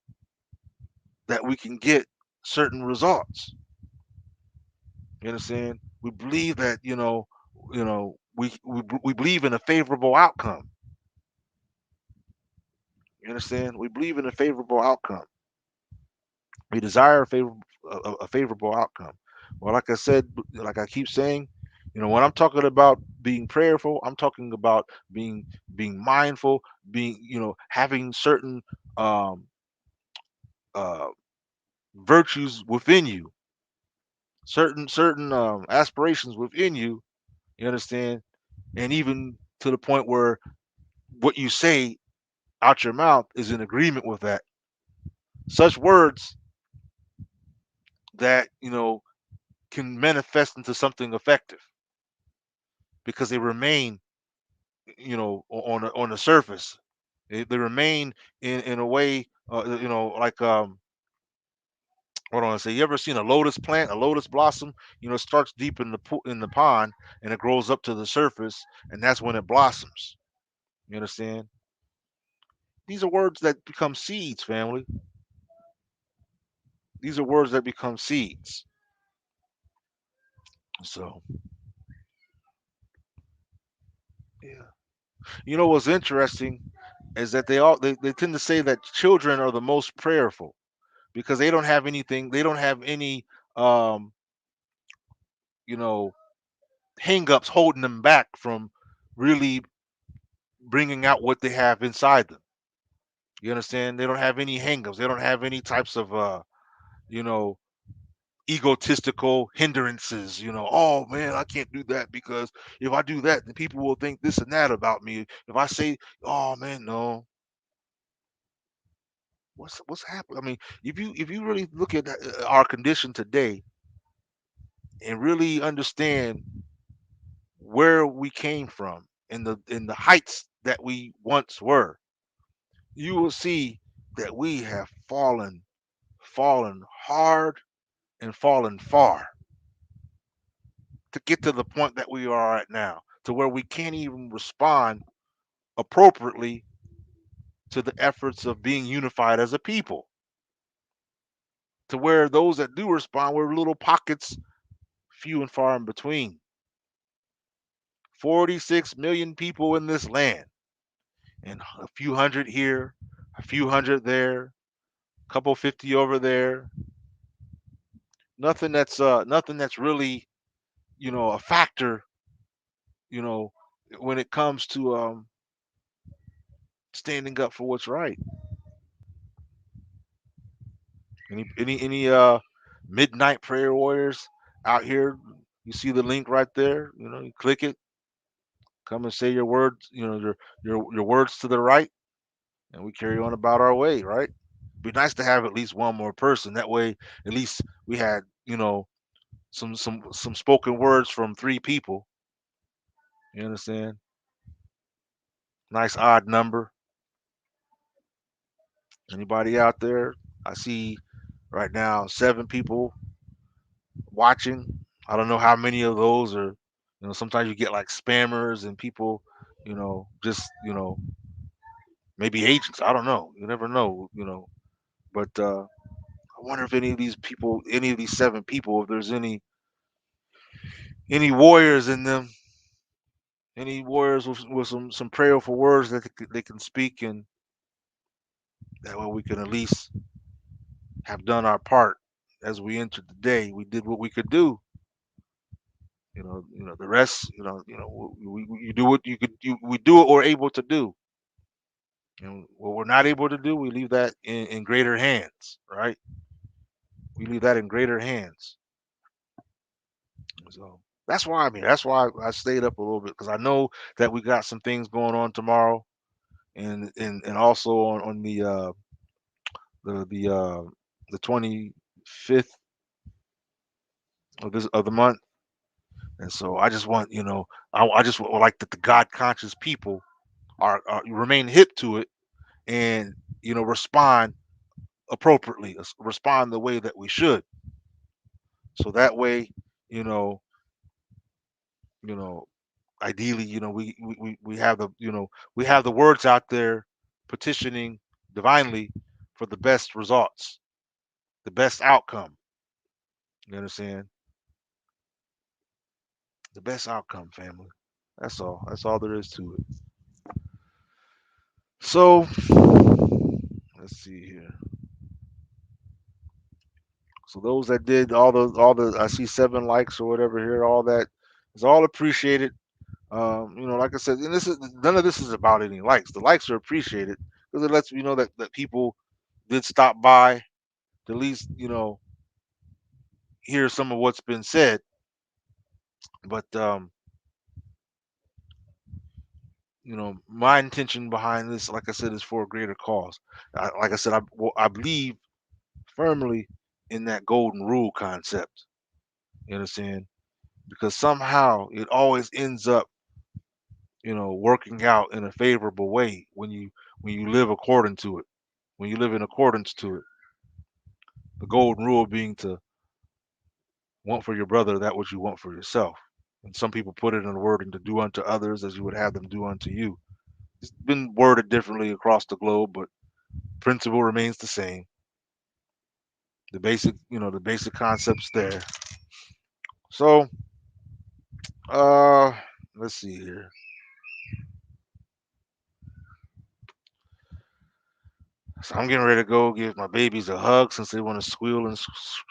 that we can get certain results. You understand? We believe that, we believe in a favorable outcome. You understand? We believe in a favorable outcome. We desire a favorable outcome. Well, like I said, like I keep saying, when I'm talking about being prayerful, I'm talking about being mindful, being, having certain um, uh, virtues within you, certain aspirations within you. You understand? And even to the point where what you say out your mouth is in agreement with that. Such words that can manifest into something effective because they remain, on the surface. They remain in a way, like what do I say? You ever seen a lotus plant, a lotus blossom? It starts deep in the in the pond, and it grows up to the surface, and that's when it blossoms. You understand? These are words that become seeds, family. These are words that become seeds. So, yeah. What's interesting is that they tend to say that children are the most prayerful because they don't have anything. They don't have any um, you know, hang-ups holding them back from really bringing out what they have inside them. You understand? They don't have any hang-ups. They don't have any types of you know, egotistical hindrances. Oh man, I can't do that because if I do that, then people will think this and that about me. If I say, oh man, no, what's happening? I mean, if you really look at our condition today and really understand where we came from and the heights that we once were, you will see that we have fallen hard and fallen far to get to the point that we are at now, to where we can't even respond appropriately to the efforts of being unified as a people. To where those that do respond were little pockets, few and far in between. 46 million people in this land, and a few hundred here, a few hundred there, a couple 50 over there. Nothing that's really, a factor, you know, when it comes to standing up for what's right. Any midnight prayer warriors out here? You see the link right there. You click it. Come and say your words. Your words to the right, and we carry on about our way. Right. Be nice to have at least one more person. That way, at least we had some spoken words from three people. You understand? Nice odd number. Anybody out there? I see right now 7 people watching. I don't know how many of those are. Sometimes you get like spammers and people, just maybe agents. I don't know. You never know. But I wonder if any of these people, any of these 7 people, if there's any warriors in them, any warriors with some prayerful words that they can speak, and that way we can at least have done our part as we entered the day. We did what we could do. The rest. You do what you could. We do what we're able to do, and what we're not able to do, we leave that in greater hands. Right? We leave that in greater hands. So that's why. That's why I stayed up a little bit because I know that we got some things going on tomorrow, and also on the 25th of the month. And so I just want, I just would like that the God conscious people are remain hip to it, and respond appropriately, respond the way that we should. So that way, you know, you know, ideally, we have we have the words out there petitioning divinely for the best results, the best outcome. You understand? The best outcome, family. That's all. That's all there is to it. So let's see here. So those that did all the I see 7 likes or whatever here, all that is all appreciated. Like I said, and this is none of this is about any likes. The likes are appreciated because it lets me know that people did stop by to at least hear some of what's been said. But my intention behind this, like I said, is for a greater cause. Like I said, I believe firmly in that golden rule concept. You understand? Because somehow it always ends up working out in a favorable way when you live according to it, when you live in accordance to it. The golden rule being to want for your brother that which you want for yourself. And some people put it in the wording to do unto others as you would have them do unto you. It's been worded differently across the globe, but principle remains the same. The basic concepts there. So, uh, let's see here. So I'm getting ready to go give my babies a hug since they want to squeal and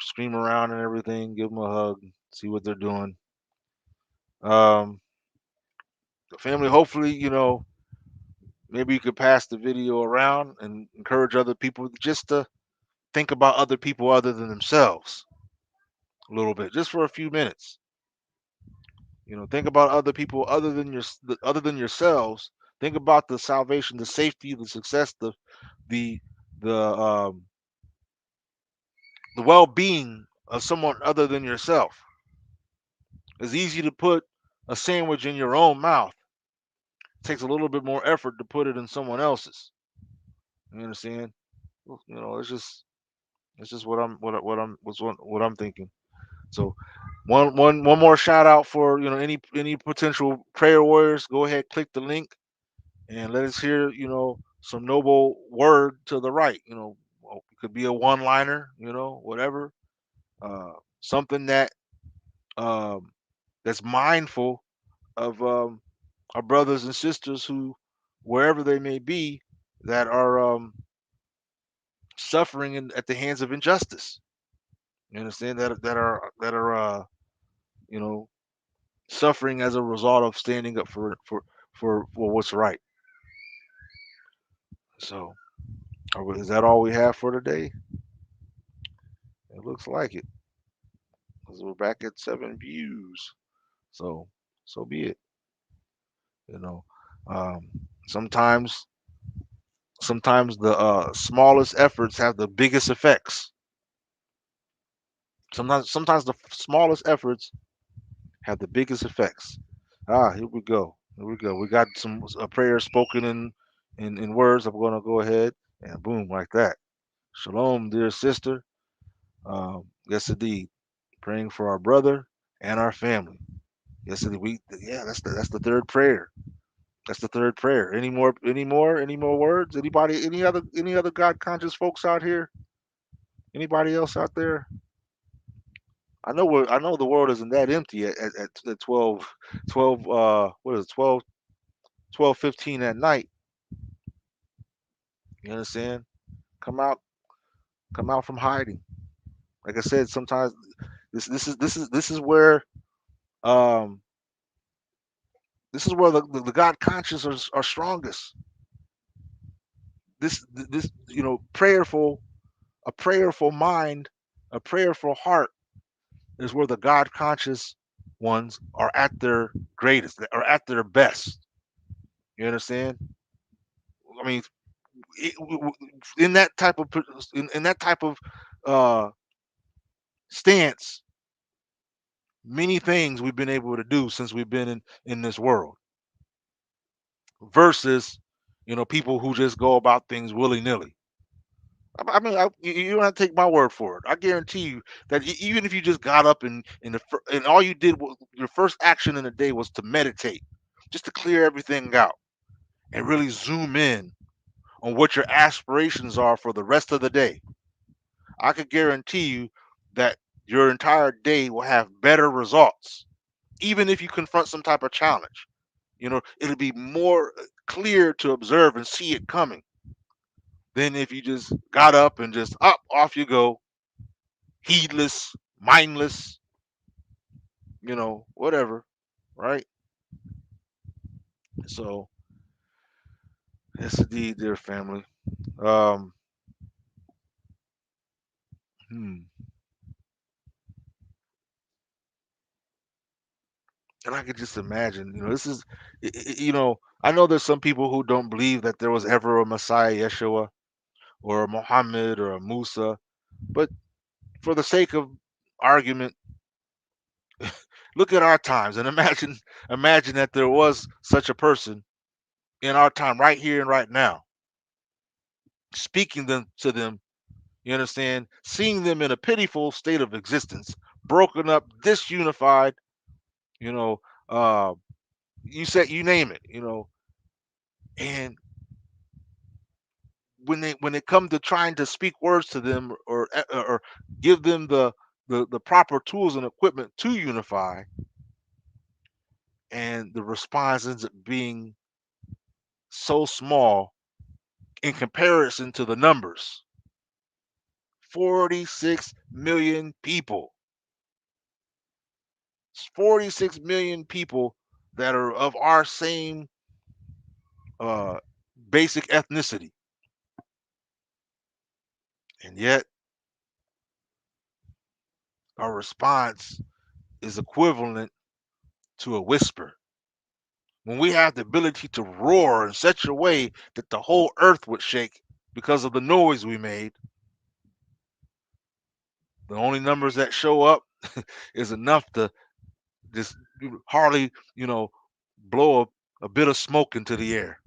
scream around and everything. Give them a hug, see what they're doing. Um, the family, hopefully, maybe you could pass the video around and encourage other people just to think about other people other than themselves a little bit, just for a few minutes. Think about other people other than yourselves. Think about the salvation, the safety, the success, the the um, the well-being of someone other than yourself. It's easy to put a sandwich in your own mouth. It takes a little bit more effort to put it in someone else's. You understand? It's just what I'm thinking. So one more shout out for any potential prayer warriors. Go ahead, click the link, and let us hear some noble word to the right. It could be a one liner, whatever, something um, that's mindful of our brothers and sisters who, wherever they may be, that are suffering at the hands of injustice. You understand that are you know suffering as a result of standing up for what's right. So, is that all we have for today? It looks like it, because we're back at 7 views. So, so be it. You know, um, sometimes sometimes the smallest efforts have the biggest effects. Sometimes the smallest efforts have the biggest effects. Here we go. Here we go. We got some a prayer spoken in words. I'm gonna go ahead and boom like that. Shalom, dear sister. Yes, indeed. Praying for our brother and our family. Yes, indeed. That's the third prayer. That's the third prayer. Any more words? Any other God conscious folks out here? Anybody else out there? I know the world isn't that empty at 12 what is it, 12:15 at night. You understand? Come out come out from hiding. Like I said, sometimes this is where um the God conscious are strongest. This prayerful a prayerful mind, a prayerful heart is where the God conscious ones are at their greatest, are at their best. You understand? I mean, it, in that type of in that type of uh, stance, many things we've been able to do since we've been in this world. Versus, people who just go about things willy nilly. I mean, you don't have to take my word for it. I guarantee you that even if you just got up and all you did was your first action in the day was to meditate, just to clear everything out and really zoom in on what your aspirations are for the rest of the day, I could guarantee you that your entire day will have better results, even if you confront some type of challenge. It'll be more clear to observe and see it coming than if you just got up and just up off you go, heedless, mindless, whatever, right? So, yes, indeed, dear family. Um, hmm. And I could just imagine, this is, I know there's some people who don't believe that there was ever a Messiah, Yeshua, or a Muhammad, or a Musa, but for the sake of argument, Look at our times and imagine that there was such a person in our time, right here and right now, speaking them to them. You understand? Seeing them in a pitiful state of existence, broken up, disunified. You know, uh, you said you name it. And when it comes to trying to speak words to them, or give them the proper tools and equipment to unify, and the response ends up being so small in comparison to the numbers. 46 million people. 46 million people that are of our same uh, basic ethnicity. And yet, our response is equivalent to a whisper. When we have the ability to roar in such a way that the whole earth would shake because of the noise we made, the only numbers that show up is enough to just hardly, blow a bit of smoke into the air.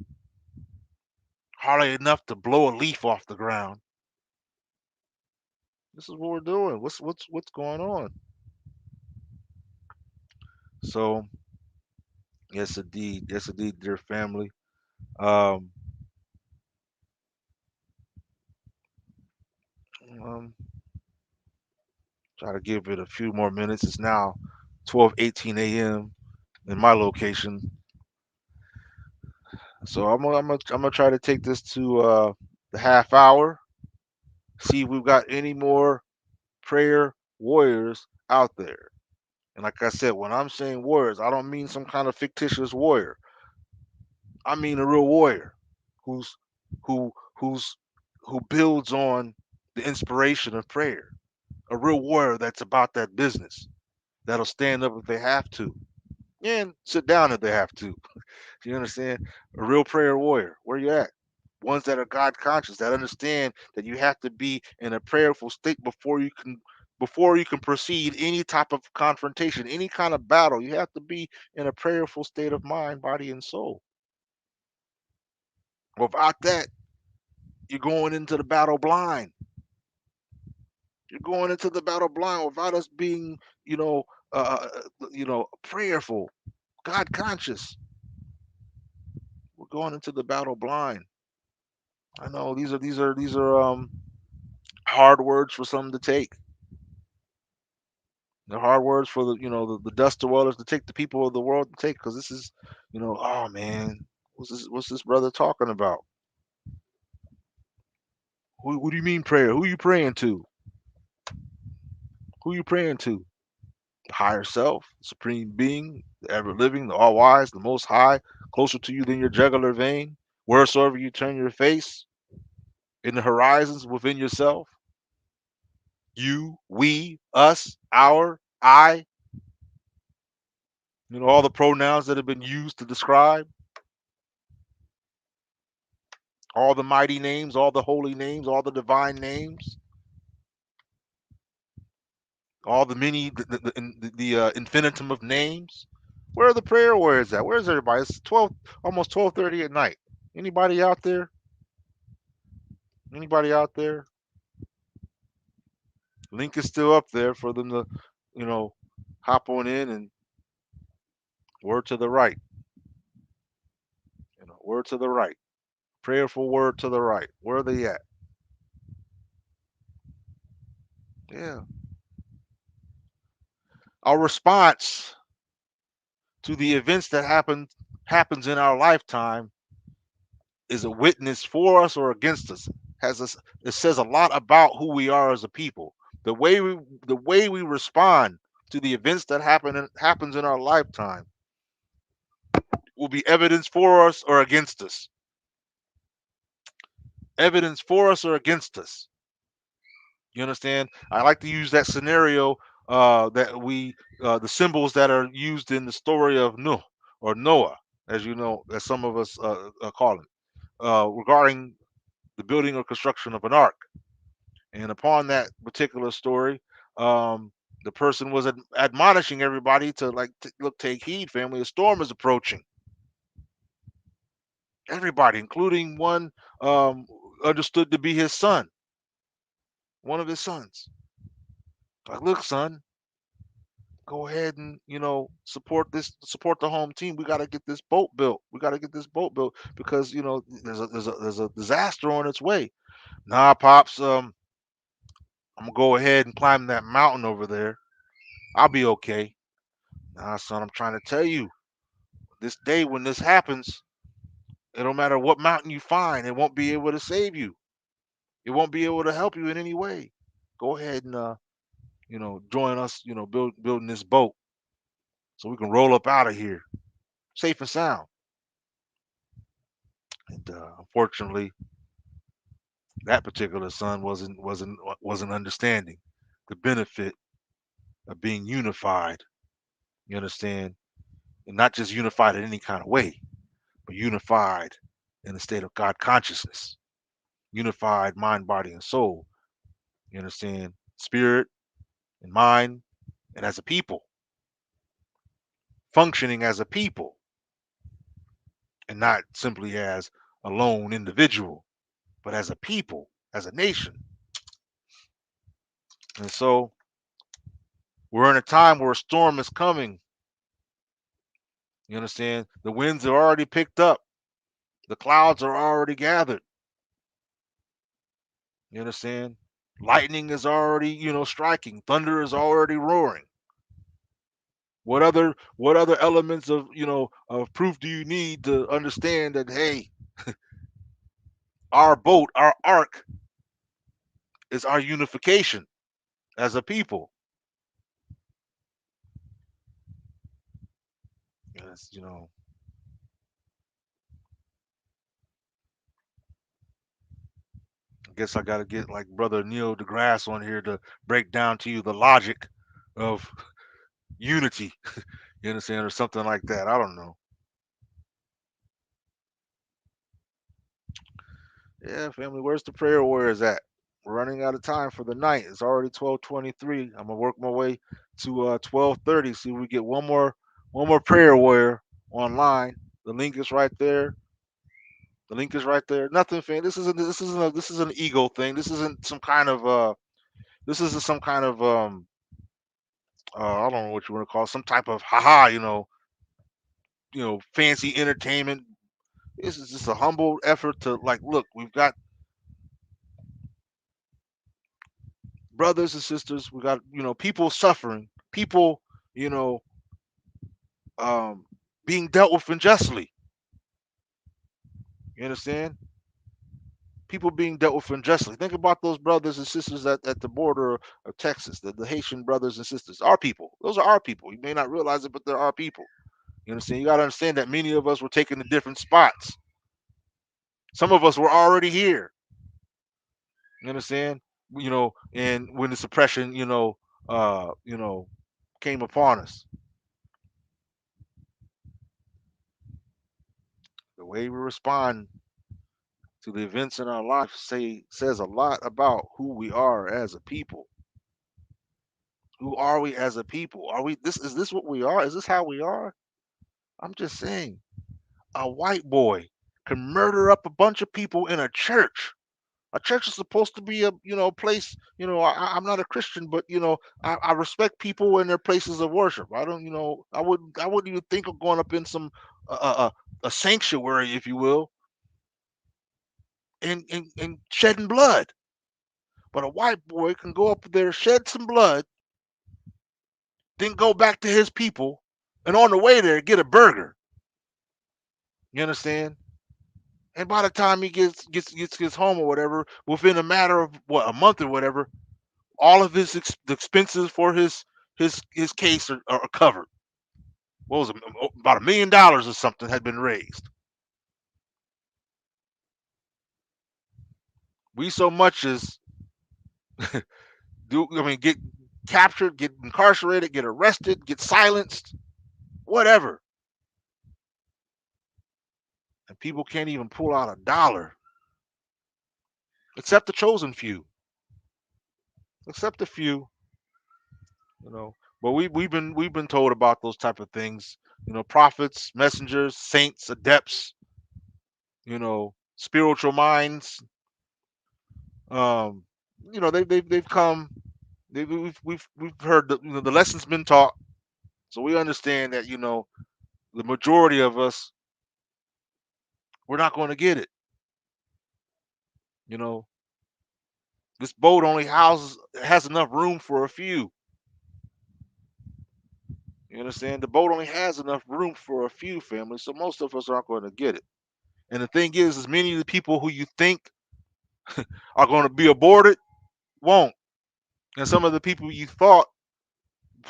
Hardly enough to blow a leaf off the ground. This is what we're doing. What's going on? So yes indeed, dear family. Um, um Try to give it a few more minutes. It's now 12:18 a.m. in my location. So I'm gonna try to take this to the half hour. See if we've got any more prayer warriors out there. And like I said, when I'm saying warriors, I don't mean some kind of fictitious warrior. I mean a real warrior who's who's who builds on the inspiration of prayer. A real warrior that's about that business. That'll stand up if they have to. And sit down if they have to. You understand? A real prayer warrior. Where you at? Ones that are God conscious, that understand that you have to be in a prayerful state before you can proceed any type of confrontation, any kind of battle. You have to be in a prayerful state of mind, body, and soul. Without that, you're going into the battle blind. You're going into the battle blind without us being, you know, prayerful, God conscious. We're going into the battle blind. I know these are hard words for some to take. They're hard words for the dust dwellers to take, the people of the world to take, because this is, oh man, what's this brother talking about? Who do you mean prayer? Who you praying to? Who you praying to? The higher self, supreme being, the ever living, the all wise, the most high, closer to you than your jugular vein. Wheresoever you turn your face, in the horizons within yourself, you, we, us, our, I, all the pronouns that have been used to describe, all the mighty names, all the holy names, all the divine names, all the many, the infinitum of names. Where are the prayer warriors at? Where's everybody? It's 12, almost 12:30 at night. Anybody out there? Anybody out there? Link is still up there for them to, you know, hop on in and word to the right. Word to the right. Prayerful word to the right. Where are they at? Yeah. Our response to the events that happens in our lifetime is a witness for us or against us. Has us It says a lot about who we are as a people. The way we respond to the events that happens in our lifetime will be evidence for us or against us. Evidence for us or against us. You understand? I like to use that scenario, that the symbols that are used in the story of Nuh, or Noah, as you know, as some of us call it, regarding the building or construction of an ark. And upon that particular story, um, The person was admonishing everybody to like look, take heed, family. A storm is approaching. Everybody, including one um, understood to be his son, one of his sons. Like, look, son, go ahead and support the home team. We got to get this boat built. We got to get this boat built because there's a disaster on its way. Nah, pops, I'm gonna go ahead and climb that mountain over there. I'll be okay. Nah, son, I'm trying to tell you, this day when this happens, it don't matter what mountain you find, it won't be able to save you. It won't be able to help you in any way. Go ahead and join us, building this boat so we can roll up out of here safe and sound. And unfortunately, that particular son wasn't understanding the benefit of being unified. You understand, and not just unified in any kind of way, but unified in a state of God consciousness, unified mind, body, and soul. You understand, spirit and mind, and as a people, functioning as a people, and not simply as a lone individual, but as a people, as a nation. And so we're in a time where a storm is coming. You understand? The winds are already picked up. The clouds are already gathered. You understand? Lightning is already, striking. Thunder is already roaring. What other elements of proof do you need to understand that, hey, our boat, our ark is our unification as a people? Yes, I guess I got to get like brother Neil deGrasse on here to break down to you the logic of unity. You understand, or something like that. I don't know. Yeah, family, where's the prayer warriors at? We're running out of time for the night. It's already 12:23. I'm gonna work my way to 12:30. See if we get one more prayer warrior online. The link is right there. The link is right there. Nothing, fam. This is an ego thing. This isn't some kind of I don't know what you want to call it, some type of haha, fancy entertainment. This is just a humble effort to like, look, we've got brothers and sisters. We got people suffering, people you know um, being dealt with unjustly. You understand? People being dealt with unjustly. Think about those brothers and sisters at the border of Texas, the Haitian brothers and sisters. Our people. Those are our people. You may not realize it, but they're our people. You understand? You got to understand that many of us were taken to different spots. Some of us were already here. You understand? And when the suppression, came upon us, the way we respond to the events in our life says a lot about who we are as a people. Who are we as a people? Are we this is this what we are? Is this how we are? I'm just saying, a white boy can murder up a bunch of people in a church. A church is supposed to be a place. I'm not a Christian, but I respect people in their places of worship. I don't I wouldn't even think of going up in some a sanctuary, if you will, and shedding blood. But a white boy can go up there, shed some blood, then go back to his people, and on the way there get a burger. You understand? And by the time he gets home or whatever, within a matter of what, a month or whatever, all of his the expenses for his case are covered. What was it? About $1 million or something had been raised. We so much as get captured, get incarcerated, get arrested, get silenced, whatever, and people can't even pull out a dollar, except the chosen few, except the few. You know, but we've been told about those type of things. You know, prophets, messengers, saints, adepts. You know, spiritual minds. Um, you know, they've come. We've heard the lessons been taught, so we understand that the majority of us, we're not going to get it. You know, this boat only has enough room for a few. You understand? The boat only has enough room for a few families, so most of us aren't going to get it. And the thing is many of the people who you think are going to be aborted won't. And some of the people you thought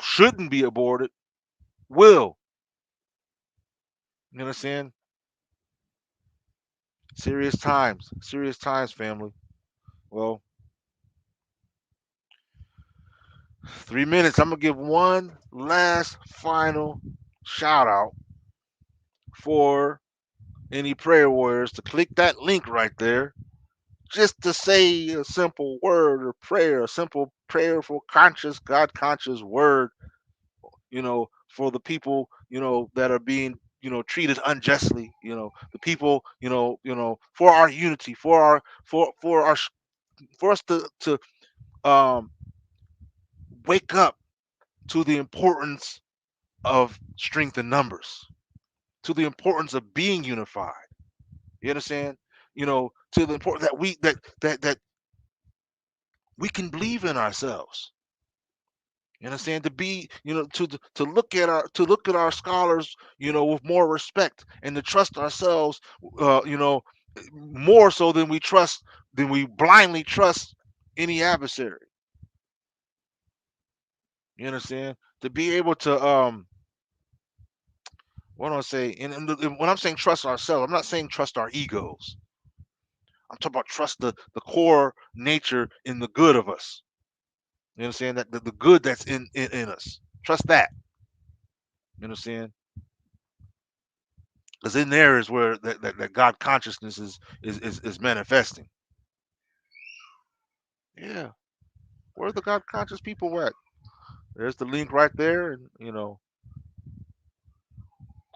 shouldn't be aborted will. You understand? Serious times, family. Well, 3 minutes. I'm gonna give one last final shout out for any prayer warriors to click that link right there, just to say a simple word or prayer, a simple prayerful, conscious, God conscious word, for the people, that are being, treated unjustly, the people, for our unity, for us to um wake up to the importance of strength in numbers, to the importance of being unified. You understand? To the importance that we can believe in ourselves. You understand? To be, to look at our scholars, with more respect, and to trust ourselves, more so than we blindly trust any adversary. You understand? To be able to what do I say? And when I'm saying trust ourselves, I'm not saying trust our egos. I'm talking about trust the core nature in the good of us. You understand that the good that's in us. Trust that. You understand? Because in there is where that God consciousness is manifesting. Yeah. Where are the God conscious people at? There's the link right there, and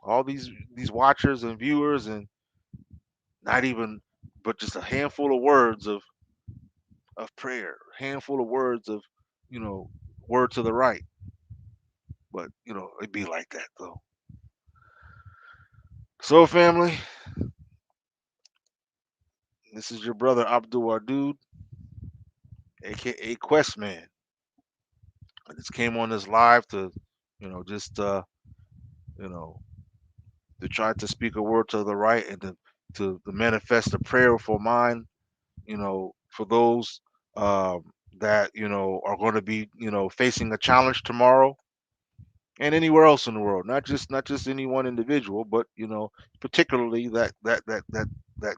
all these watchers and viewers, and not even, but just a handful of words of prayer, handful of words of, you know, word to the right. But it'd be like that though. So family, this is your brother Abdul Wadud, aka Questman. I just came on this live to, just you know, to try to speak a word to the right, and to manifest a prayerful mind, for those that are going to be, facing a challenge tomorrow and anywhere else in the world, not just any one individual, but particularly that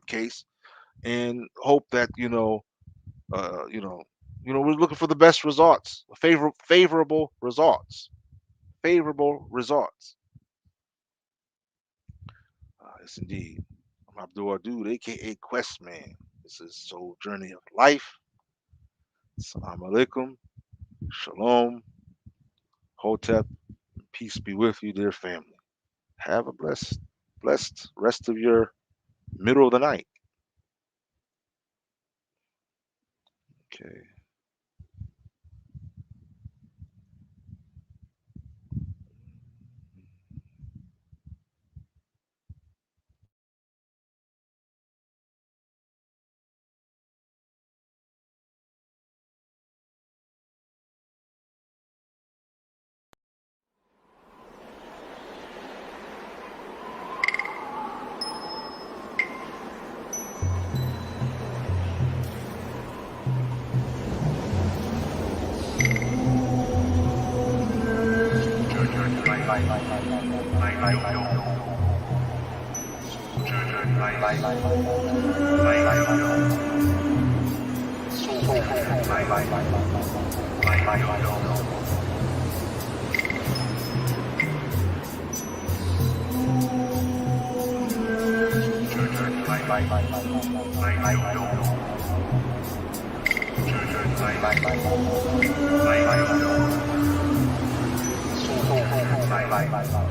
case, and hope that uh, you know we're looking for the best results, favorable results. Yes, indeed. I'm Abdul Adud, aka Questman. This is Soul Journey of Life. Assalamu alaikum, shalom, hotep, peace be with you, dear family. Have a blessed rest of your middle of the night. Okay. Thelightdome.